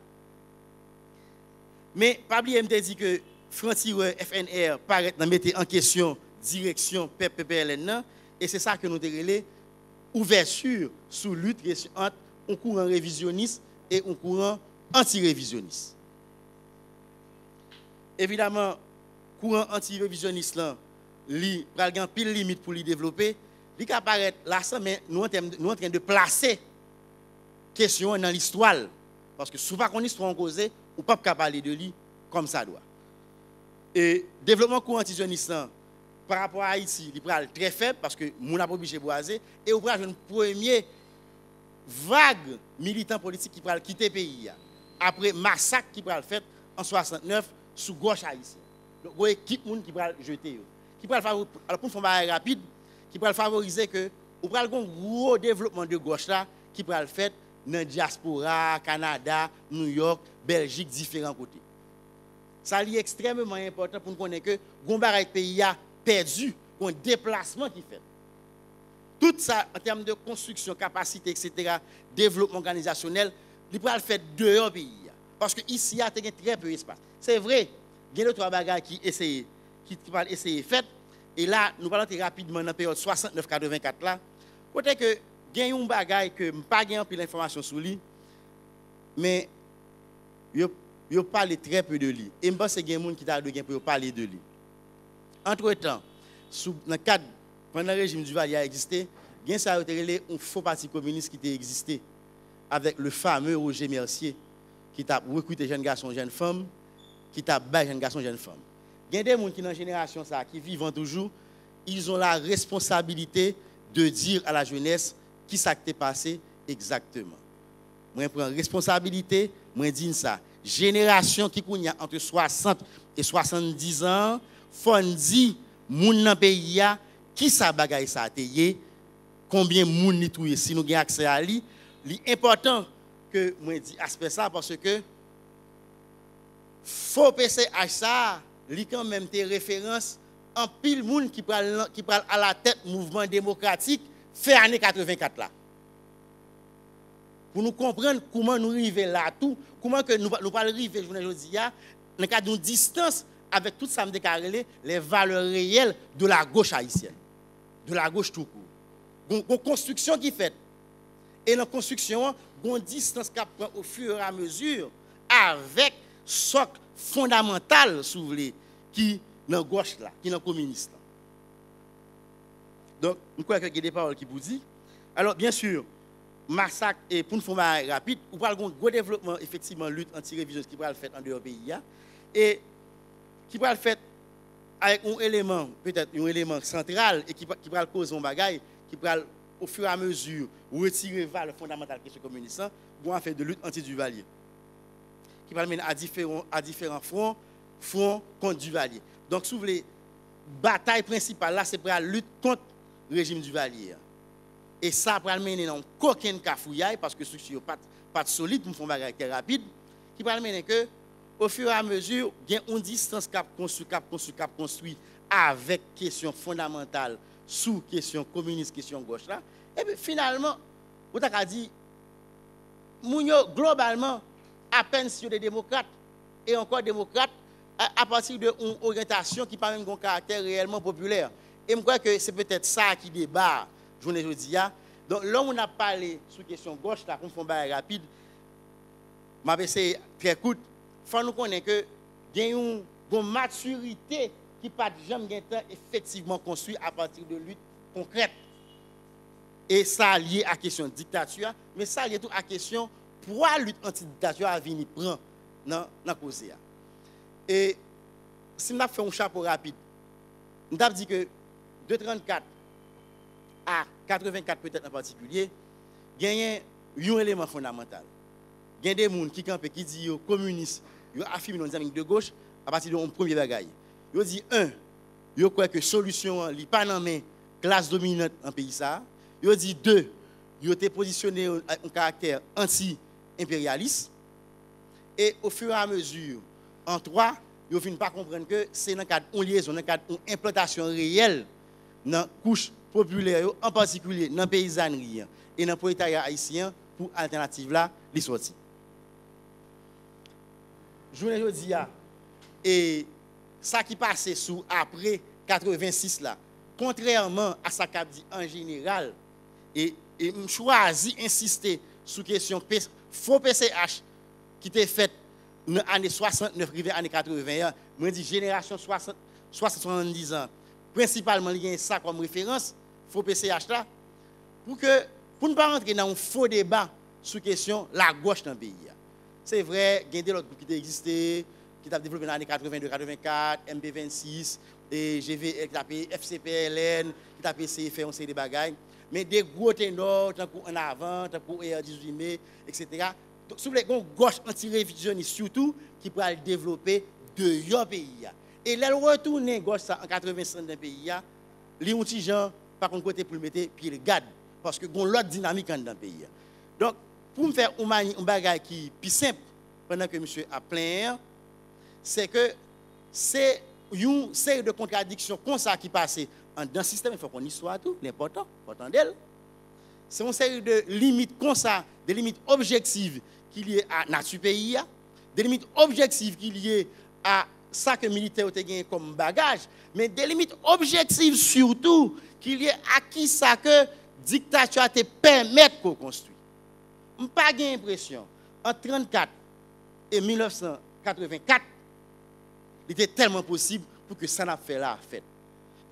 Mais pas oublier me dit que Franc-Tireur FNR paraît dans mettre en question direction PPLN et c'est ça que nous avons ouverture sous lutte entre un courant révisionniste et un courant anti-révisionniste. Évidemment, courant anti-révisionniste là, il y a une pile limite pour le développer. Il apparaît là, mais nous sommes en train de placer question dans l'histoire. Parce que souvent, quand l'histoire est causée, on ne peut pas parler de lui comme ça doit. Et développement courant anti-révisionniste par rapport à Haïti, il est très faible parce que nous n'avons pas obligé de boiser. Et on a une première vague militant politique qui va quitter le pays. Après massacre qui va le faire en 69 sous gauche haïtienne. Donc, vous voyez qui qui va jeter. Qui va favoriser, alors pour faire rapide, qui va favoriser que on va un gros développement de gauche là qui va le faire dans la diaspora, Canada, New York, Belgique, différents côtés. Ça est extrêmement important pour nous connaître que le pays a perdu, un déplacement qui fait. Tout ça, en termes de construction, capacité, etc., développement organisationnel, il peut le faire dehors pays. Parce que ici, il y a très peu d'espace. C'est vrai, il y a deux trois bagages qui essayent de faire. Et là, nous allons rapidement dans la période 69-84 là. Côté que gen yon bagay que m'pa gen pile information sur lui, mais yo parle très peu de lui. Et m'pense gen moun qui t'a de gen pour parler de lui. Entre-temps, dans cadre pendant le régime du Duvalier a existé, gen ça a été un faux parti communiste qui a existé avec le fameux Roger Mercier qui t'a recruté jeunes garçons, jeunes femmes, qui t'a bâti jeunes garçons, jeunes femmes. Il y a des gens qui dans la génération ça qui vivent toujours, ils ont la responsabilité de dire à la jeunesse qui s'est passé exactement. Moi prends responsabilité, moi dis ça. Génération qui a entre 60 et 70 ans, faut dire moun dans pays qui ça bagaille ça tayé, combien moun ni touye si nous avons accès à lui, l'important que moi dis aspect ça parce que faut PCH ça, li quand même tes références en pile moun qui parle à la tête mouvement démocratique fait année 84 là. Pour nous comprendre comment nous arriver là tout, comment que nous pas arriver journée aujourd'hui dans le cadre d'une distance avec tout ça me déclaré les valeurs réelles de la gauche haïtienne, de la gauche tout court. Une construction qui fait et dans la construction, une distance qui prend au fur et à mesure avec socle fondamental souvlé qui dans gauche là, qui dans communiste. Donc, je crois qu'il y a des paroles qui vous disent. Alors, bien sûr, massacre et pour nous faire rapide, on parle d'un gros développement effectivement lutte anti-révision qui va le faire en dehors du pays et qui va le faire avec un élément peut-être un élément central et qui va causer un bagaille qui va au fur et à mesure retirer valeur fondamentale question communiste pour en faire de lutte anti-Duvalier qui va mener à différents fronts contre Duvalier. Donc si vous voulez bataille principale là c'est pour la lutte contre le régime Duvalier. Et ça va mener dans aucun cafouillaille parce que ce n'est pas solide pour faire un bagage rapide qui va mener que au fur et à mesure il y a une distance cap construit avec question fondamentale sous question communiste question gauche là et puis finalement vous avez dit globalement à peine sur des démocrates et encore démocrates à partir d'une orientation qui pas même un caractère réellement populaire et je crois que c'est peut-être ça qui débat journée aujourd'hui. Donc là on a parlé sur question gauche là qu'on fait un bagage rapide m'a essayé très court faut nous connaître que il y a une maturité qui pas jamais effectivement construit à partir de lutte concrète et ça lié à question de dictature mais ça lié tout à question pour la lutte anti-dictature à venir prendre dans cause et si on a fait un chapeau rapide on a dit que de 34 à 84 peut-être en particulier il y a un élément fondamental il y a des gens qui campent qui disent communistes ils affirment dans les de gauche à partir de un premier bagaille. Ils disent ils croient que solution n'est pas dans la classe dominante en pays ça. Ils disent deux, ils ont été positionnés avec un caractère anti-impérialiste et au fur et à mesure en trois, ils ne finissent pas comprendre que c'est dans le cadre d'une liaison, dans le cadre d'une implantation réelle dans la couche populaire, en particulier dans la paysannerie et dans le prolétariat haïtien pour alternative là, les sorties. Journée aujourd'hui et ça qui passait sous après 86 là contrairement à ça qu'a dit en général et me choisi insister sur question faux PCH qui était fait dans années 69 arrivé années 80 moi dit génération 70 ans principalement il y a ça comme référence faux PCH là pour ne pas rentrer dans un faux débat sur question la gauche dans le pays. C'est vrai, il y a des autres groupes qui existaient, qui ont développé dans les années 82-84, MP26, et GV, FCPLN, qui ont essayé de faire un série de bagages. Mais des gros ténors, tant qu'en avant, tant qu'au 18 mai, etc. Donc, si vous voulez, une gauche anti-révisionniste surtout, qui pourra le développer de leur pays. Et là, le retourner gauche en 85 dans le pays, les outils gens, par contre, côté pour le mettre, puis le garde, parce que y a l'autre dynamique dans le pays. Donc, pour me faire un bagage qui est plus simple, pendant que monsieur a plein, c'est que c'est une série de contradictions comme ça qui passe dans le système. Il faut qu'on y soit tout, l'important, d'elle. C'est une série de limites comme ça, des limites objectives qui liées à la nature pays, des limites objectives qui liées à ça que les militaires ont gagné comme bagage, mais des limites objectives surtout qui liées à qui ça que dictature te permettre qu'on construise. Je n'ai pas l'impression, en 1934 et 1984, il était tellement possible pour que ça n'a fait là, fait.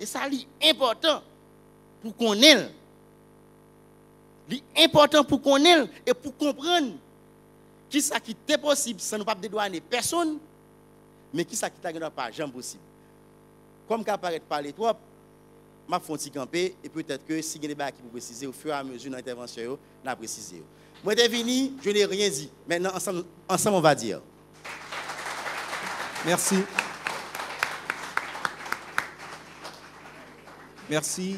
Et ça est important pour qu'on ait. C'est important pour qu'on ait et pour comprendre qui ça qui était possible sans nous pas dédouaner personne, mais qui ça qui n'est pas jamais possible. Comme qu'à paraître parler trop, m'a font petit camper et peut-être que si il y a des débat qui pour préciser au fur et à mesure de l'intervention, on a précisé. Moi je suis venu, je n'ai rien dit. Maintenant ensemble on va dire. Merci. Merci.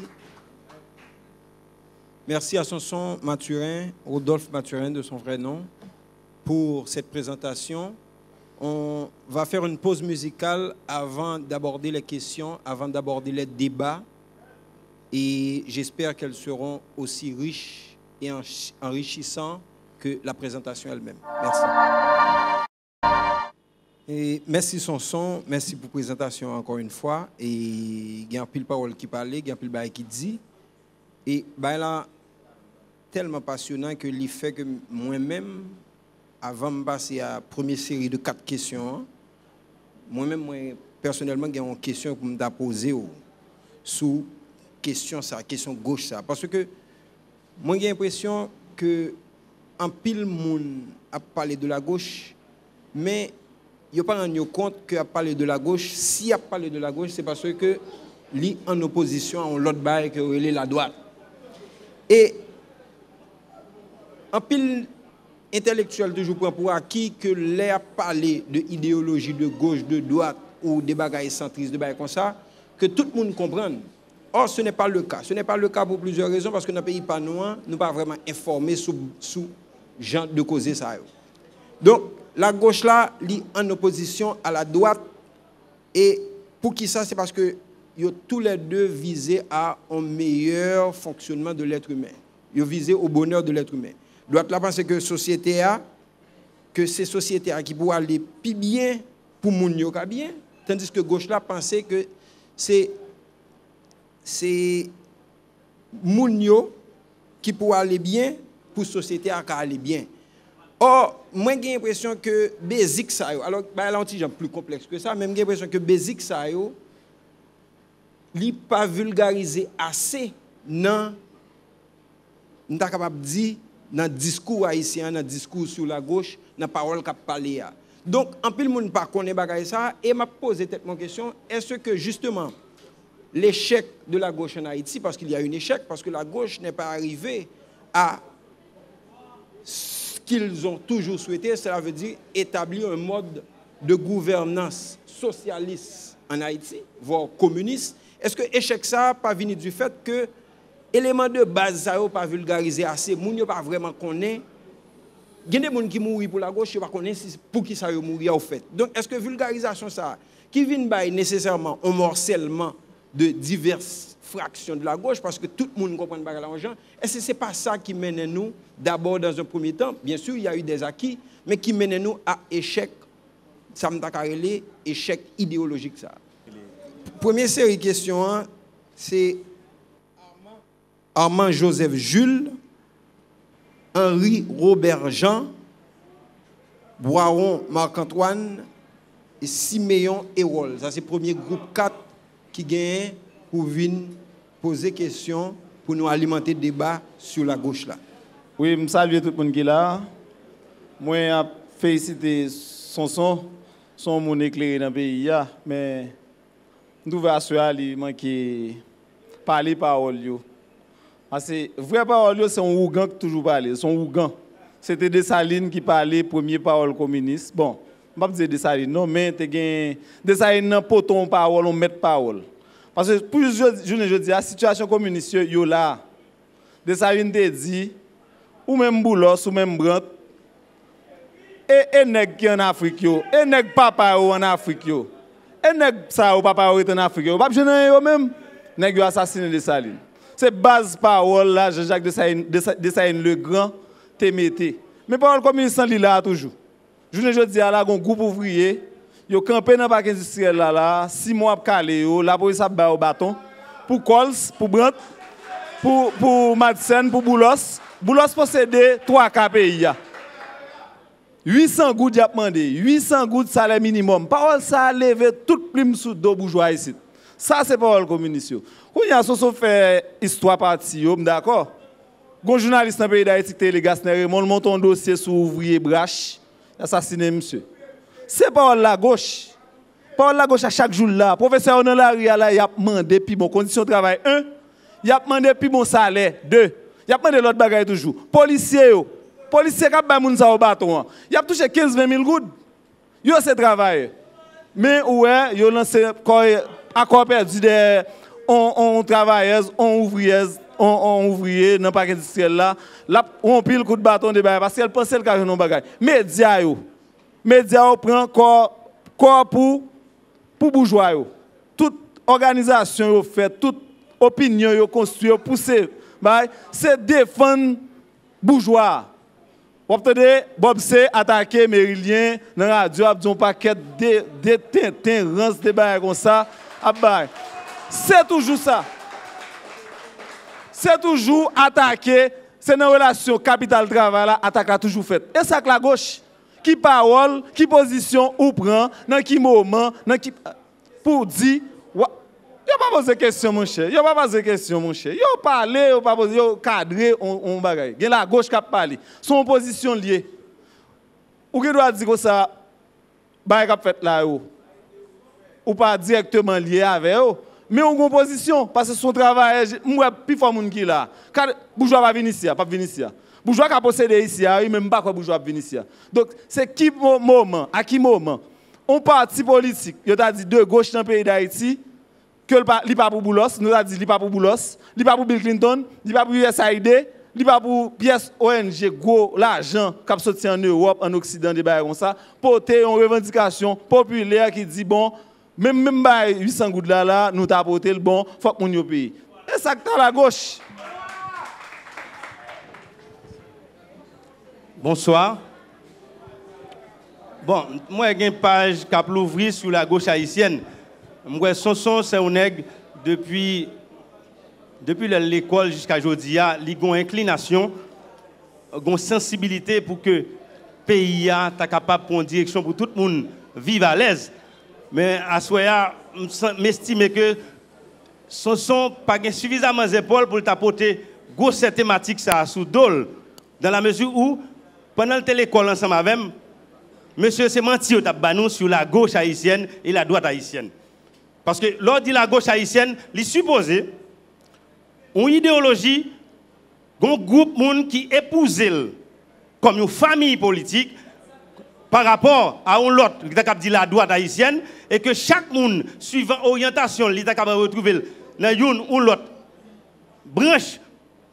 Merci à Samson Mathurin, Rodolphe Mathurin de son vrai nom, pour cette présentation. On va faire une pause musicale avant d'aborder les questions, avant d'aborder les débats. Et j'espère qu'elles seront aussi riches et enrichissantes que la présentation elle-même. Merci. Et merci Samson, merci pour la présentation encore une fois. Et il y a un pile parole qui parlait, il y a un pile bail qui dit. Et ben là, tellement passionnant que il fait que moi-même, avant de passer à la première série de 4 questions, moi-même, personnellement, j'ai une question pour me poser sous question gauche ça. Parce que moi, j'ai l'impression que en pile monde a parlé de la gauche, mais il n'y a pas rendu compte qu'il a parlé de la gauche. S'il a parlé de la gauche, c'est parce que lui en opposition à l'autre bail que est la droite. Et en pile intellectuel toujours prend pour acquis que l'air parler de idéologie de gauche, de droite ou des bagailles centristes, de bagailles comme ça, que tout le monde comprenne. Or, ce n'est pas le cas. Ce n'est pas le cas pour plusieurs raisons, parce que dans le pays pas nous ne pas vraiment informés sous genre de causer ça. Donc, la gauche là, est en opposition à la droite. Et pour qui ça, c'est parce que tous les deux visés à un meilleur fonctionnement de l'être humain. Ils visé au bonheur de l'être humain. Droite là pense que société a, que ces sociétés qui pourraient aller plus bien pour moun yo ka bien, tandis que gauche là pensait que c'est moun yo qui pourraient aller bien pour société a aller bien. Or, moi j'ai l'impression que basic ça yo, alors bah là on est plus complexe que ça, même j'ai l'impression que basic ça yo li pas vulgarisé assez dans nous sommes capables de dire dans le discours haïtien, dans le discours sur la gauche, dans la parole qu'a parlé. Donc, en plus, le monde ne connaît pas ça. Et m'a posé cette question, est-ce que justement, l'échec de la gauche en Haïti, parce qu'il y a un échec, parce que la gauche n'est pas arrivée à ce qu'ils ont toujours souhaité, cela veut dire établir un mode de gouvernance socialiste en Haïti, voire communiste. Est-ce que l'échec ça n'a pas venu du fait que élément de base ça yo pas vulgarisé assez, moun yo pas vraiment connaît. Il y a des gens qui mourent pour la gauche, yo pas connaît pour qui ça yo mourir au fait. Donc est-ce que vulgarisation ça qui vient bailler nécessairement un morcellement de diverses fractions de la gauche parce que tout le monde comprend pas l'argent, est-ce que c'est pas ça qui mène nous d'abord dans un premier temps, bien sûr il y a eu des acquis, mais qui mène nous à échec, ça me takarele échec idéologique ça. Première série de questions c'est Armand Joseph Jules, Henri Robert Jean, Boiron Marc-Antoine et Siméon Hérol. Ça, c'est le premier groupe 4 qui gagne pour venir poser des questions pour nous alimenter le débat sur la gauche là. Oui, je salue tout le monde qui est là. Moi, je félicite son monde éclairé dans le pays, mais nous devons assurer qu'il parler parole. Parce que vraie parole, c'est un Ougan qui toujours parle. C'est un Ougan. C'était Dessalines qui parlait première parole communiste. Bon, je ne vais pas dire Dessalines, non, mais Dessalines n'a pas ton parole, on met parole. Parce que plusieurs je dis, la situation communiste, yo là. Dessalines te dit, ou même Boulos, ou même Brant, et nèg qui en Afrique, et nèg papa en Afrique, et nèg ça ou papa en Afrique, pas gêner yo même, nèg yo assassiné Dessalines. C'est base parole là, Jean-Jacques Dessalines le Grand, te mette. Mais parole communiste là toujours. Je dis à la un groupe ouvrier, yo campé dans parc industriel là, 6 mois calé yo, la police a ba au bâton pour Cols, pour Brant. pour Madsen, pour Boulos. Boulos possède 3 KPI. 800 gouttes, il a demandé. 800 gouttes salaire minimum. Parole ça a levé toute plume sous dos bourgeois ici. Ça, c'est parole communiste. Quand il y a ce fait histoire partie, d'accord? Un journaliste dans le pays d'Haïti, les Gasner, monte un dossier sur ouvrier Brache, assassiné monsieur. C'est parole la gauche. Parole la gauche à chaque jour là. Professeur dans la rue là, il a demandé puis bon condition de travail 1, il a demandé puis bon salaire 2. Il a demandé l'autre bagaille toujours. Policier qui a ba moun sa au bâton. Il a touché 15-20 000 gouttes. Yo c'est travail. Mais ouais, yo lancé accord perdu de on travailleuse, on ouvriers, on ouvrier dans parc industriel là, on pile coup de bâton de bail parce qu'elle pense le cas non bagaille. Média prend corps pour bourgeois yo. Toute organisation yo fait, toute opinion yo construit, pousser, c'est défendre bourgeois. Vous entendez, Bob C attaqué Mérilien dans la radio, a dit un paquet de tintin, rance de bail comme ça. C'est toujours ça. C'est toujours attaqué. C'est dans la relation capital-travail, là, attaque a toujours fait. Et ça que la gauche, qui parole, qui position ou prend, dans qui moment, pour dire, il n'y a pas posé question, mon cher. Il n'y a pas posé question, mon cher. Il n'y a pas parlé, il n'y a pas posé, il y a cadré, on bagaille. Il y a la gauche qui a parlé. Son position liée. Ou qui doit dire que ça, bagaille qui a fait là, ou pas directement lié avec eux. Mais on a une position, parce que son travail, moi, plus fort moun qui là. Car bourgeois va venir ici, pas venir ici. Bourgeois qui a possédé ici, il même pas quoi bourgeois va venir ici. Donc, c'est qui moment, à qui moment, on parti politique, il a dit de gauche dans le pays d'Haïti, que il pas pour Boulos, nous a dit il pas pour Boulos, il pas pour Bill Clinton, il pas pour USAID, il pas pour pièce ONG gros l'argent qui a sorti en Europe, en Occident des bails comme ça, porter une revendication populaire qui dit bon, même 800 gouttes là, nous t'a porté le bon, faut que nous paye. Et ça que la gauche. Bonsoir. Bon, moi j'ai une page qui a ouvert sur la gauche haïtienne. Moi Sonson c'est un nègre depuis l'école jusqu'à aujourd'hui, il a une inclination, une sensibilité pour que le pays soit capable de prendre une direction pour tout le monde vivre à l'aise. Mais à ce moment-là, m'estime que ce ne sont pas suffisamment d'épaules pour t'apporter cette thématique sous dol. Dans la mesure où, pendant l'école ensemble avec monsieur, c'est menti sur la gauche haïtienne et la droite haïtienne. Parce que lors de la gauche haïtienne, il est supposé une idéologie, un groupe de monde qui épouse comme une famille politique par rapport à un autre qui dit la droite haïtienne et que chaque monde suivant orientation l'État capable de retrouver dans une ou l'autre branche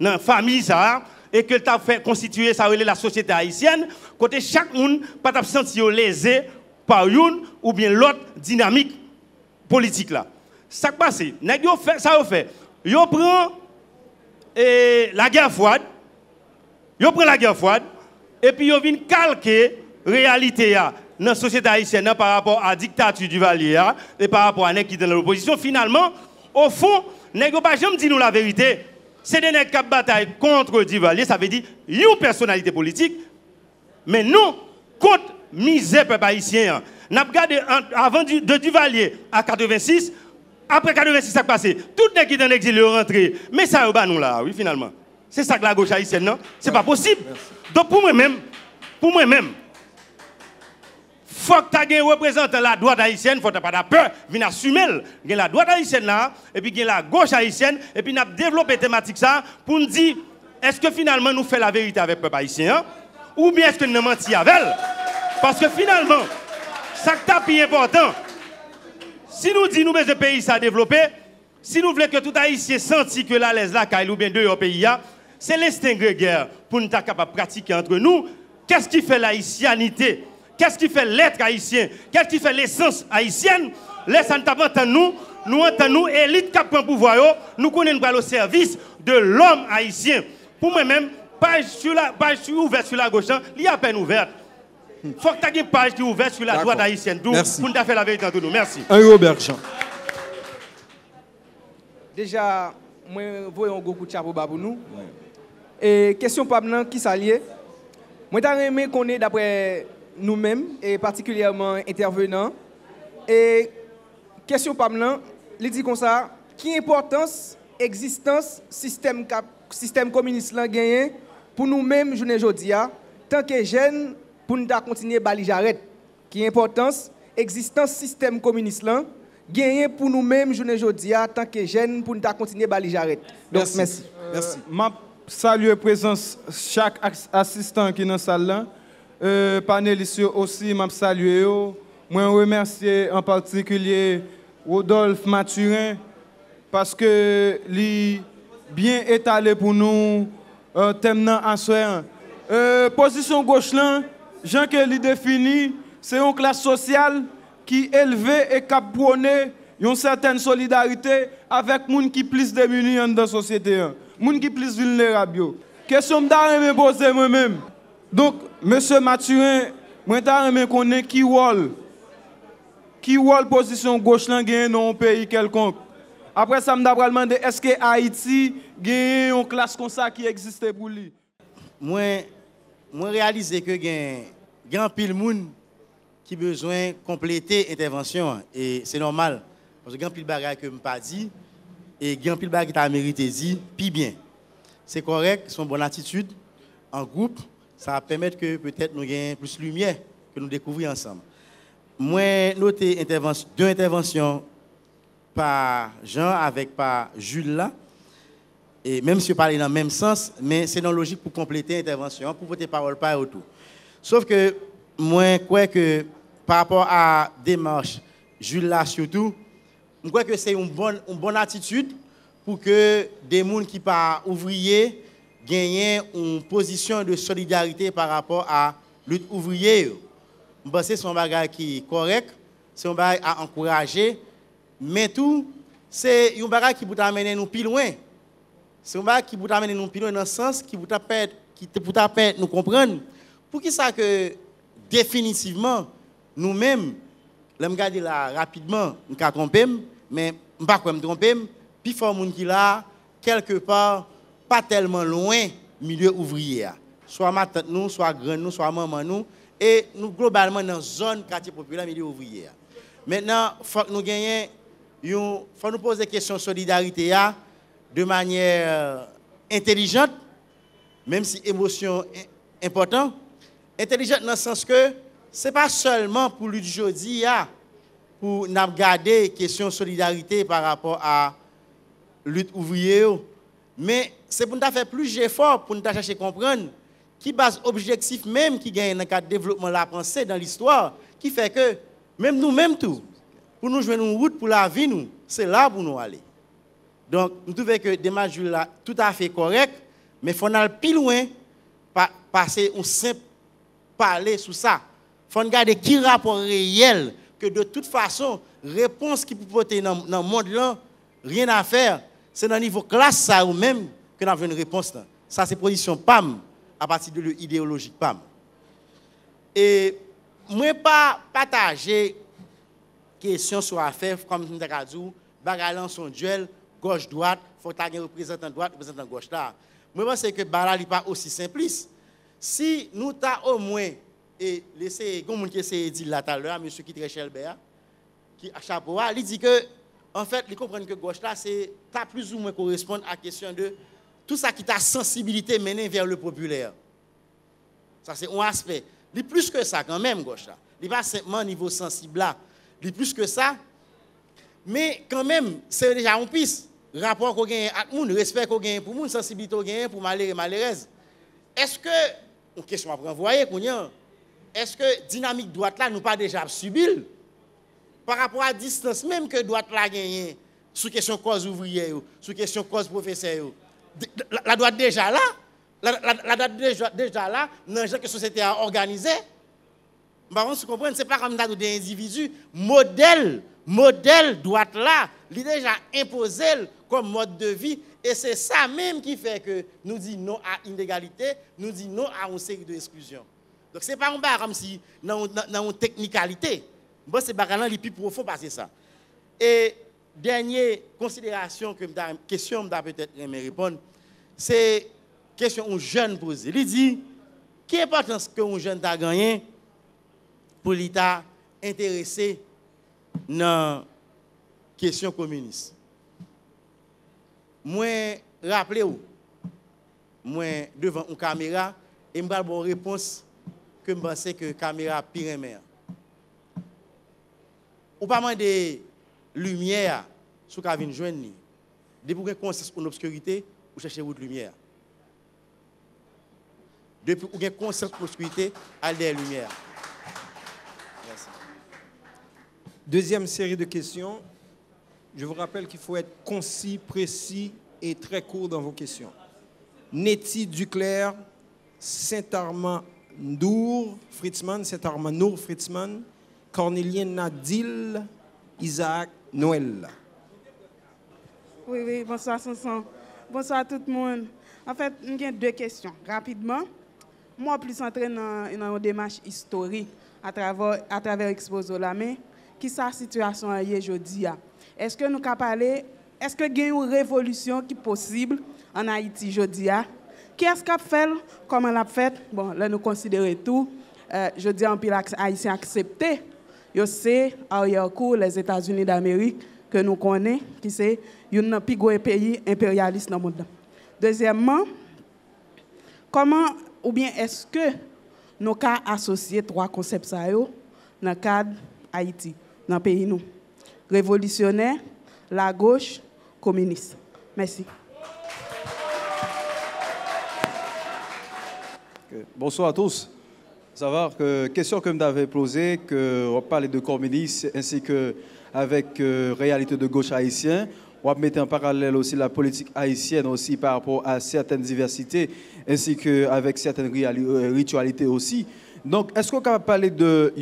dans la famille ça et que tu as fait constituer ça la société haïtienne côté chaque monde pas t'a senti lésé par une ou bien l'autre dynamique politique là. Ça qui passe, nèg yo fait ça fait. Yo prend la guerre froide. Yo prend la guerre froide et puis yo vinn calquer réalité dans la société haïtienne par rapport à la dictature du Valier et par rapport à nèg qui dans l'opposition finalement au fond nèg yo pas jamais dit nous la vérité. C'est des nèg qui bataille contre Duvalier, ça veut dire une personnalité politique mais nous contre misère peuple haïtien. N'a regardé avant de Duvalier à 86, après 86 ça passé. Tout nèg qui dans l'exil est rentré. Mais ça ba nous là, oui finalement. C'est ça que la gauche haïtienne non, c'est pas possible. Donc pour moi-même faut que tu aies un représentant de la droite haïtienne, faut pas peur, venir assumer la droite haïtienne là et puis la gauche haïtienne et puis n'a développer thématique ça pour nous dire est-ce que finalement nous fait la vérité avec le peuple haïtien ou bien est-ce que nous menti avec elle? Parce que finalement ça qui est important. Si nous disons que le pays s'est développé, si nous voulons que tout haïtien senti que la laisse là ou bien deux au pays c'est l'instinct grégaire pour nous être capable de pratiquer entre nous. Qu'est-ce qui fait l'haïtianité? Qu'est-ce qui fait l'être haïtien? Qu'est-ce qui fait l'essence haïtienne? Laissez-nous entendre nous entendons élite qui prend pouvoir, nous connaissons le service de l'homme haïtien. Pour moi-même, page ouverte sur la gauche, il y a à peine ouverte. Il faut que tu aies une page qui est ouverte sur la droite haïtienne. Pour nous faire la vérité entre nous. Merci. Un Robert Jean. Déjà, moi voyons un gros coup de chapeau pour nous. Et question pas maintenant qui s'allie. Moi t'as aimé qu'on est d'après nous-mêmes et particulièrement intervenants. Et question pas maintenant, il dit comme ça, qui importance existence système communiste là gagné pour nous-mêmes journée aujourd'hui tant que jeunes pour nous continuer bali j'arrête. Qui importance existence système communiste là gagné pour nous-mêmes journée aujourd'hui tant que jeunes pour nous continuer bali j'arrête. Donc merci. Merci. M'a saluer présence chaque assistant qui est dans la salle là. Panélistes aussi m'a saluer yo. Moi remercier en particulier Rodolphe Mathurin parce que lui bien étalé pour nous thème en soir. Position gauche là, Jean que lui défini, c'est une classe sociale qui élevée et qui prône une certaine solidarité avec les gens qui sont plus démunis dans la société, les gens qui sont plus vulnérables. Question que je me poser moi-même. Donc, monsieur Mathurin, moi je connais qui position gauche là gagne dans un pays quelconque. Après ça, je me demande est-ce que Haïti gagne une classe comme ça qui existe pour lui? Moi réaliser que y a un pile monde qui besoin de compléter l'intervention et c'est normal parce que y a un pile bagage que me pas dit et y a un pile bagage qui t'a mérité dit puis bien. C'est correct, c'est une bonne attitude en groupe, ça va permettre que peut-être nous gagnons plus de lumière que nous découvrir ensemble. Moi noté deux interventions par Jean avec par Jules là. Et même si je parle dans le même sens, mais c'est dans la logique pour compléter l'intervention, pour voter parole par autour. Sauf que moi, je crois que par rapport à la démarche, Jules là surtout, je crois que c'est une bonne attitude pour que des gens qui ne sont pas ouvriers gagnent une position de solidarité par rapport à la lutte ouvrière. Je pense que c'est un bagage qui est correct, c'est un bagage à encourager, mais tout, c'est un bagage qui peut amener nous plus loin. C'est un bagage qui peut amener nous plus loin dans le sens qui peut permettre nous comprendre. Pour qui ça que définitivement, nous-mêmes, je me regarde là rapidement, je me tromper, mais je ne vais pas me tromper, puis il faut que qui là, quelque part, pas tellement loin, milieu ouvrier. Soit ma tante nous, soit grand nous, soit maman nous, et nous globalement dans la zone quartier populaire, milieu ouvrier. Maintenant, il faut que nous gagnions, faut nous poser des questions de solidarité de manière intelligente, même si émotion est importante. Intelligente dans le sens que ce n'est pas seulement pour l'aujourd'hui, pour nous garder les questions de solidarité par rapport à la lutte ouvrière, mais c'est pour nous faire plus d'efforts, pour nous chercher à comprendre qui base objectif même qui gagne dans le cadre de développement de la pensée dans l'histoire, qui fait que même nous-mêmes tout, pour nous jouer une route pour la vie, c'est là pour nous aller. Donc, nous trouvons que démarche là tout à fait correct, mais il faut aller plus loin, passer un simple parler sur ça. Il faut regarder qui rapport réel que de toute façon, réponse qui peut porter dans le monde là, rien à faire. C'est dans le niveau classe ça ou même que nous avons une réponse là. Ça c'est position PAM à partir de l'idéologie PAM. Et moi pas partager question sur affaire comme nous avons dit, bagalan son duel gauche droite, faut que tu aies un représentant droite, représentant gauche là. Moi je pense que bala n'est pas aussi simpliste. Si nous avons au moins et laissé comme qui essaie de dire là tout à l'heure monsieur qui très cher qui a chapeau il dit que en fait il comprend que gauche là c'est pas plus ou moins correspond à la question de tout ça qui t'a sensibilité menée vers le populaire. Ça c'est un aspect. Il plus que ça quand même gauche là. Il pas simplement niveau sensible là. Il plus que ça. Mais quand même c'est déjà un piste rapport qu'on gagne avec monde, respect qu'on gagne pour monde, sensibilité qu'on gagne pour malheureux malheureuse. Est-ce que une question à renvoyer est-ce que dynamique droite là nous pas déjà subi par rapport à la distance même que droite là gagner sur question cause ouvrière sur question cause professeur la droite déjà là la droite déjà là dans la société a organisé par contre vous comprenez c'est pas comme ça des individus modèle droite là il déjà imposé comme mode de vie et c'est ça même qui fait que nous dit non à l'inégalité, nous dit non à une série d'exclusions. Donc c'est pas un bar comme si dans une technicalité. Bon c'est bagarre là les plus profond parce que ça. Et dernière considération que question que peut-être me répondre, c'est question un jeune posé. Il dit quelle importance que un jeune t'a gagné pour l'État intéressé dans la question communiste. Moi rappelez-vous, moi devant une caméra et me une réponse que je pense que la caméra pire mère. Ou pas de lumière sur la vie de joindre. Depuis que vous avez conscience de l'obscurité, vous cherchez votre lumière. Depuis que vous avez conscience de l'obscurité, allez des lumières. Merci. Deuxième série de questions. Je vous rappelle qu'il faut être concis, précis et très court dans vos questions. Nettie Duclerc, Saint-Armand Nour Fritzman, Cornélien Nadil, Isaac Noël. Oui, bonsoir Sanson. Bonsoir à tout le monde. En fait, j'ai deux questions. Rapidement, moi plus entré dans une démarche historique à travers Exposo là, mais qui est la situation aujourd'hui? Est-ce que nous pouvons parler, est-ce qu'il y a une révolution qui est possible en Haïti aujourd'hui? Qui est-ce qu'a fait? Comment l'a fait? Bon, là nous considérons tout. Je dis en pile haïtien accepté. C'est arrière-cour les États-Unis d'Amérique que nous connaissons, qui c'est un plus gros pays impérialiste dans le monde. Deuxièmement, comment ou bien est-ce que nous avons associé trois concepts dans le cadre Haïti, dans le pays nous? Révolutionnaire, la gauche, communiste. Merci. Bonsoir à tous. Savoir que question que vous avez posée, que on parlait de communisme ainsi que avec réalité de gauche haïtienne, on va mettre en parallèle aussi la politique haïtienne aussi par rapport à certaines diversités ainsi que avec certaines ritualités aussi. Donc, est-ce qu'on peut parler de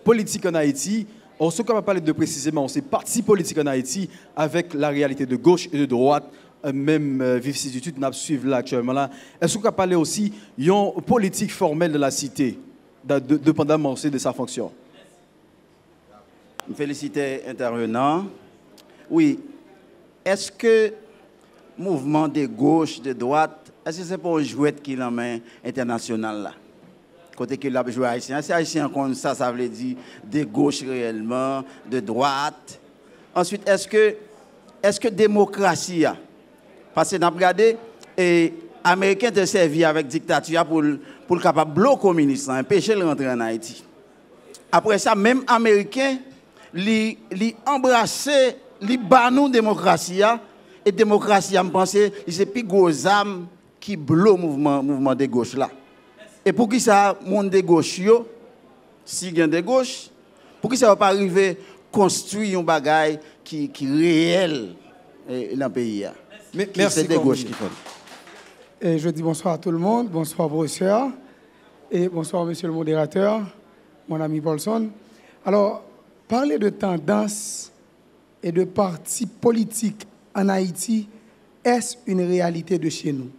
politique en Haïti? On se capable parler de précisément ces partis politiques en Haïti avec la réalité de gauche et de droite. Même vicissitude nous suivons là actuellement là. Est-ce qu'on peut parler aussi d'une politique formelle de la cité, dépendamment aussi de sa fonction? Féliciter intervenant. Oui. Est-ce que mouvement de gauche, de droite, est-ce que c'est pour un jouet qui est dans la main internationale là? Côté que la joué haïtien, c'est haïtien comme ça veut dire de gauche réellement, de droite. Ensuite, est-ce que démocratie a? Parce que nous avons regardé, et Américains ont servi avec dictature pour capable bloquer communiste, empêcher de rentrer en Haïti. Après ça, même Américains, ils embrassé, ils banou démocratie, et démocratie, je pense, c'est plus gros âme qui bloque le mouvement de gauche là. Et pour qui ça, le monde de gauche, si il y a de gauche, pour qui ça ne va pas arriver à construire un bagage qui est réel dans le pays? Merci de gauche qui font. Et je dis bonsoir à tout le monde, bonsoir professeur, et bonsoir monsieur le modérateur, mon ami Paulson. Alors, parler de tendance et de partis politiques en Haïti, est-ce une réalité de chez nous?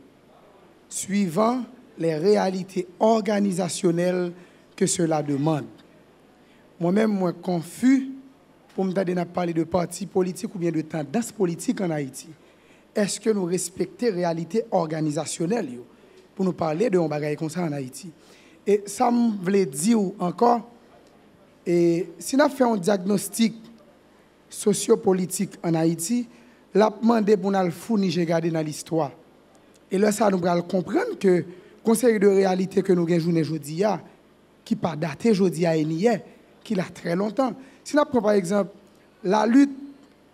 Suivant les réalités organisationnelles que cela demande. Moi-même, moi confus pour me parler de partis politiques ou bien de tendance politique en Haïti. Est-ce que nous respectons la réalité organisationnelle pour nous parler de un bagage comme ça en Haïti? Et ça me voulait dire encore, et si nous faisons un diagnostic sociopolitique en Haïti, la demande pour nous fournir, j'ai regardé dans l'histoire. Et là, ça nous allons comprendre que le conseil de réalité que nous avons aujourd'hui, qui pas daté aujourd'hui et hier, qui a très longtemps. Si nous prenons par exemple la lutte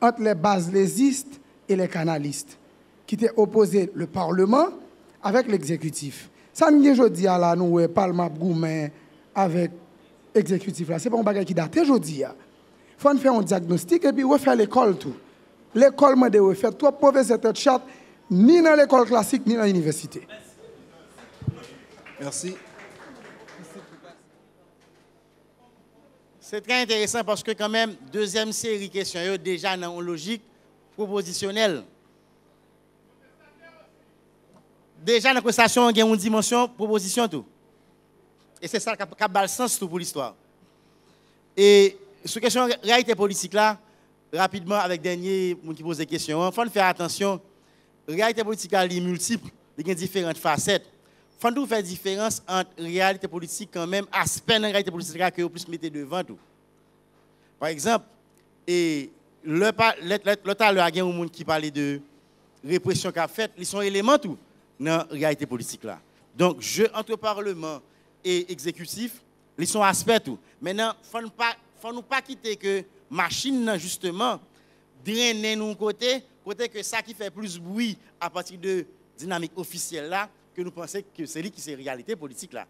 entre les baselésistes et les canalistes, qui étaient opposés le Parlement avec l'exécutif. Ça nous dit aujourd'hui, là, nous, Parlement Goumen avec l'exécutif. Ce n'est pas un bagage qui date aujourd'hui. Il faut faire un diagnostic et puis refaire l'école tout. L'école m'a dit refaire trois professeurs de chat, ni dans l'école classique, ni dans l'université. Merci. C'est très intéressant parce que quand même, deuxième série de questions, déjà dans une logique propositionnelle. Déjà dans la conversation, il y a une dimension proposition tout. Et c'est ça qui a le sens tout pour l'histoire. Et sur la question de la réalité politique là, rapidement avec dernier monde qui pose des questions. Il faut faire attention. La réalité politique est multiple, il y a différentes facettes. Il faut faire différence entre réalité politique quand même, aspect de la réalité politique que vous plus mettez devant tout. Par exemple, et l'autre à l'heure, il y a un monde qui parlait de répression qu'a fait, ils sont éléments tout dans la réalité politique là. Donc, jeu entre parlement et exécutif, ils sont aspects tout. Maintenant, il ne faut pas quitter que machine justement drainer nous côté que ça qui fait plus bruit à partir de dynamique officielle là que nous pensons que c'est lui qui c'est réalité politique là.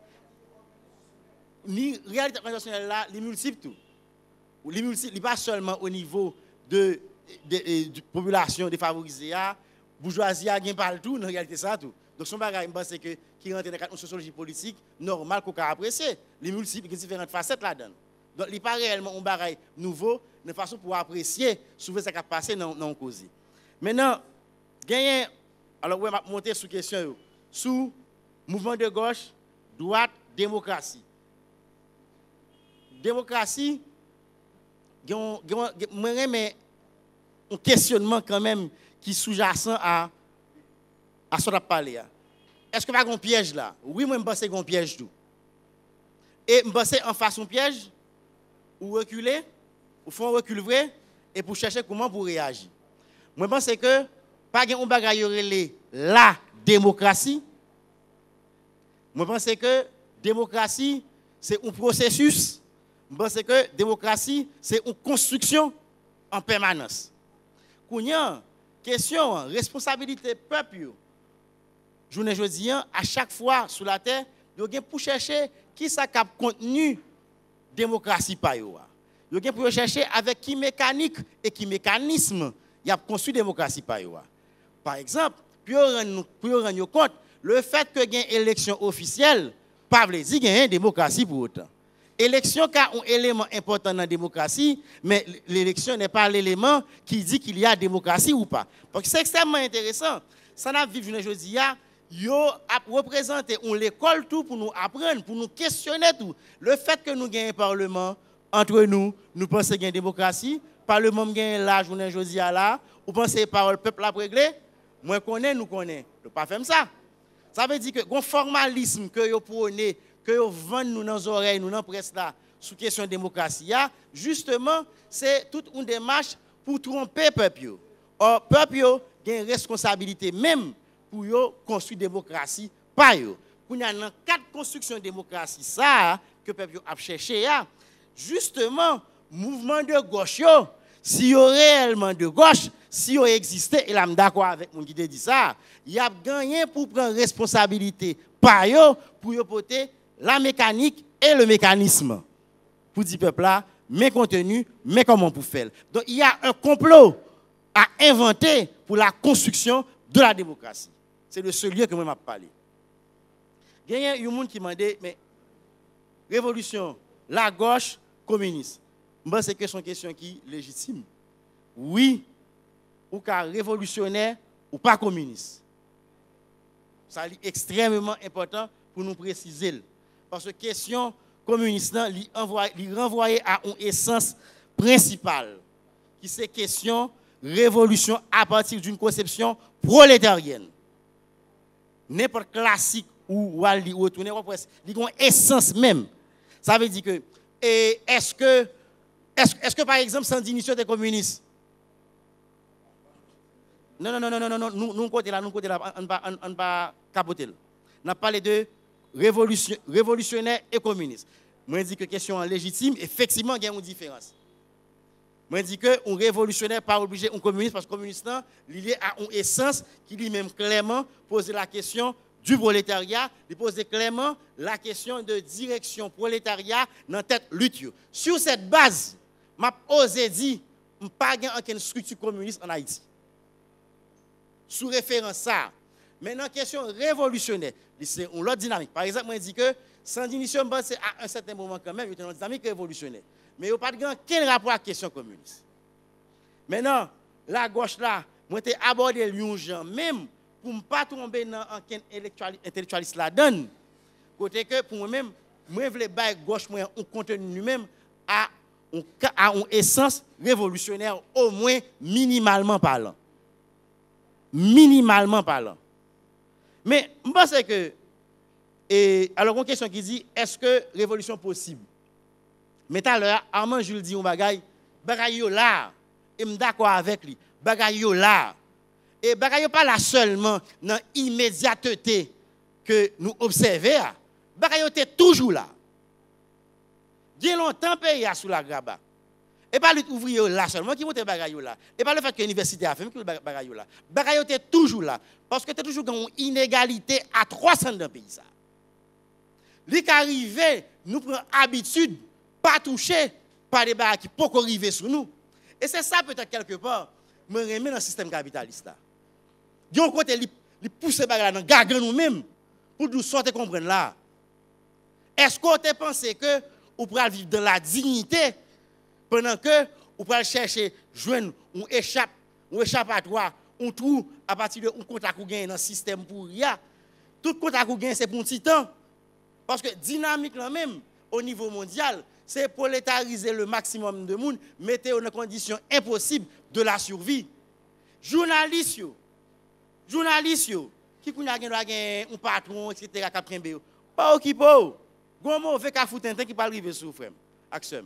Ni réalité internationale là, les multiples tout. Les multiples pas seulement au niveau de population défavorisée, bourgeoisie a gain partout dans réalité ça tout. Donc son bagage je pense que qui rentre dans une sociologie politique normal qu'on a apprécier les multiples différentes facettes là-dedans. Donc il n'est pas réellement un bagage nouveau de façon pour apprécier souvent ce qui a passé dans le cause. Maintenant gagner alors on va monter sous question sous mouvement de gauche, droite, démocratie. Démocratie mais un questionnement quand même qui sous-jacent à ce qu'on a parlé. Est-ce que pas un piège là? Oui, moi je pense qu'il y a un piège tout. Et je pense en face un piège ou reculer, ou faire un recul vrai et pour chercher comment pour réagir. Moi je pense que pas un bagage la démocratie. Moi je pense que démocratie c'est un processus. Je pense que démocratie c'est une construction en permanence. Kounya, question, responsabilité peuple. Journée jeudi, à chaque fois sur la terre, vous avez pour chercher qui ça cap contenu démocratie pa yo. Vous avez pour chercher avec qui mécanique et qui mécanisme il y a construit démocratie pa yo. Par exemple, pour rendre compte le fait que gagne élection officielle pas veut dire gagne démocratie pour autant. Élection est un élément important dans la démocratie, mais l'élection n'est pas l'élément qui dit qu'il y a démocratie ou pas. Parce que c'est extrêmement intéressant. Ça n'a vécu aujourd'hui, yo a représenté l'école tout pour nous apprendre, pour nous questionner tout. Le fait que nous gagnons un parlement entre nous, nous pensons qu'il y a une démocratie, parlement gagne la journée aujourd'hui là, ou pensez par le peuple a réglé, moi connais, nous connais. Ne pas faire ça. Ça veut dire que le formalisme que vous prenez, que vous vendez nous dans les oreilles, nous dans la presse là, sous question de démocratie, justement, c'est toute une démarche pour tromper le peuple. Or, le peuple a une responsabilité même pour construire la démocratie, pas yo. Pour y a dans 4 constructions de démocratie, ça, que le peuple a cherché, justement, mouvement de gauche, si vous réellement de gauche, si vous existez, et là, je suis d'accord avec mon qui dit ça, il a gagné pour prendre responsabilité, pas yo, pour porter la mécanique et le mécanisme. Pour dire peuple là, mes contenus, mais comment pour faire. Donc il y a un complot à inventer pour la construction de la démocratie. C'est de ce lieu que moi m'a parlé. Il y a un monde qui m'a dit, mais révolution, la gauche communiste. Moi, c'est une question qui est légitime. Oui, ou car révolutionnaire ou pas communiste. Ça est extrêmement important pour nous préciser. Parce que question communiste, il renvoie à une essence principale, qui c'est question révolution à partir d'une conception prolétarienne. N'importe classique ou Wally ou retourner, il y a une essence même. Ça veut dire que, est-ce que par exemple, Sandiniste est communiste? Non, nous côté là, on ne pas capoter. On a parlé de révolutionnaire et communiste. Moi, je dis que question légitime, effectivement, il y a une différence. Moi, je dis que un révolutionnaire pas obligé un communiste, parce que communiste, il est à une essence qui lui-même clairement pose la question du prolétariat, il pose clairement la question de direction prolétariat dans tête lutte. Sur cette base, m'a osé dire, pas aucune structure communiste en Haïti. Sous référence à ça. Maintenant, question révolutionnaire, c'est une autre dynamique. Par exemple, moi, je dis que Sandiniste, c'est à un certain moment quand même, il y a une dynamique révolutionnaire. Mais il n'y a pas de quel rapport à la question communiste. Maintenant, la gauche là, moi, j'ai abordé les gens, même pour ne pas tomber dans un intellectualiste là-dedans. Côté que pour moi-même, moi, je veux que gauche, moi, un contenu lui-même à a une essence révolutionnaire, au moins minimalement parlant. Minimalement parlant. Mais je pense que, alors une question qui dit, est-ce que révolution possible? Mais tout à l'heure, Armand Jules dit un bagay yo là, et je suis d'accord avec lui, bagay yo là. Et bagay yo pas là seulement dans l'immédiateté que nous observons, bagay yo était toujours là. Il y a longtemps pays sous la graba. Et pas l'ouvrier là seulement qui monte bagay yo là. Et pas le fait que l'université a fait que bagay yo là. Bagay yo était toujours là parce que tu toujours une inégalité à 300 dans le pays ça. Li qu'arrivé, nous prenons habitude pas toucher par des bagages qui peuvent arriver sur nous. Et c'est ça peut-être quelque part me remet dans le système capitaliste là. D'un côté il pousse bagages dans gagan nous-mêmes pour nous sortir comprendre là. Est-ce qu'on te pensé que ou pour vivre dans la dignité pendant que ou pour chercher joindre un échappatoire, un trou à partir de un contact ou gain dans le système pour rien. Tout contact ou gain c'est pour un petit temps parce que dynamique là même au niveau mondial, c'est prolétariser le maximum de monde, mettre en condition impossible de la survie. Journalistes qui connaissent un patron etc. qui prend pas occupé. Gon mauvais ka foutentin qui pas arriver sous frère action.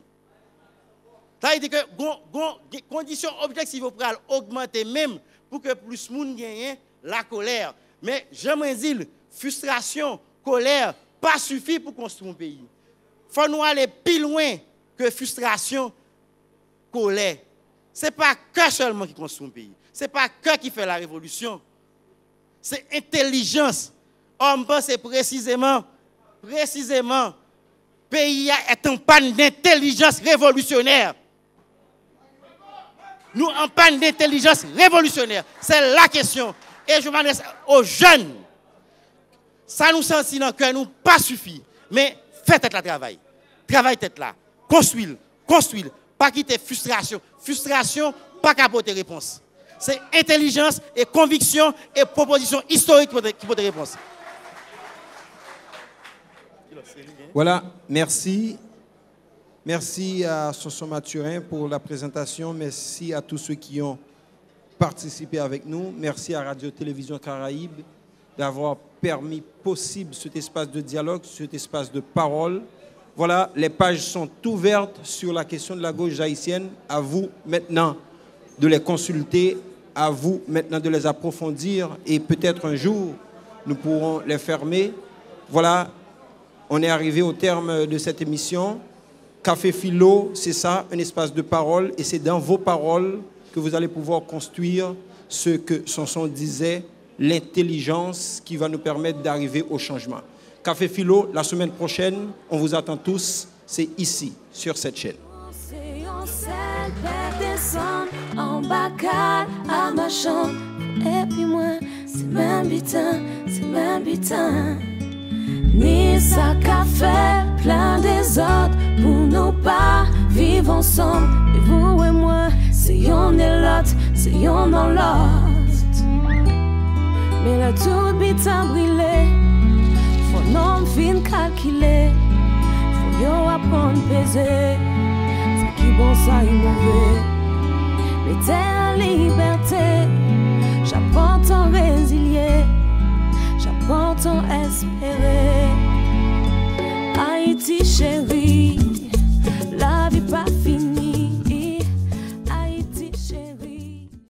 Ça veut dire que conditions objectives pour augmenter même pour que plus monde gagne la colère. Mais j'aimerais dire frustration, colère pas suffit pour construire un pays. Faut nous aller plus loin que frustration, colère. C'est pas que seulement qui construit un pays. C'est pas que qui fait la révolution. C'est intelligence. On pense précisément, pays est en panne d'intelligence révolutionnaire. Nous en panne d'intelligence révolutionnaire. C'est la question. Et je m'adresse aux jeunes. Ça nous sentit dans le cœur, nous pas suffit. Mais faites le travail. Travail tête là. Construire. Pas quitter frustration. Frustration, pas capoter réponse. C'est intelligence et conviction et proposition historique qui peut te réponse. Voilà, merci. Merci à Sonson Mathurin pour la présentation. Merci à tous ceux qui ont participé avec nous. Merci à Radio-Télévision Caraïbe d'avoir permis possible cet espace de dialogue, cet espace de parole. Voilà, les pages sont ouvertes sur la question de la gauche haïtienne. À vous maintenant de les consulter, à vous maintenant de les approfondir et peut-être un jour nous pourrons les fermer. Voilà, on est arrivé au terme de cette émission. Café Philo, c'est ça, un espace de parole et c'est dans vos paroles que vous allez pouvoir construire ce que Sonson disait, l'intelligence qui va nous permettre d'arriver au changement. Café Philo, la semaine prochaine, on vous attend tous, c'est ici, sur cette chaîne. En bacal à ma chambre, et puis moi, c'est même bitin. Ni ça qu'a fait plein des autres pour nous pas vivre ensemble. Et vous et moi, c'est yon et l'autre, c'est yon dans l'autre. Mais là tout bitin brûlé, faut non fin calculer, faut yo apprendre peser, c'est qui bon ça y mauvais. Mais t'es en liberté, j'apprends ton résilier, j'apprends ton espérer.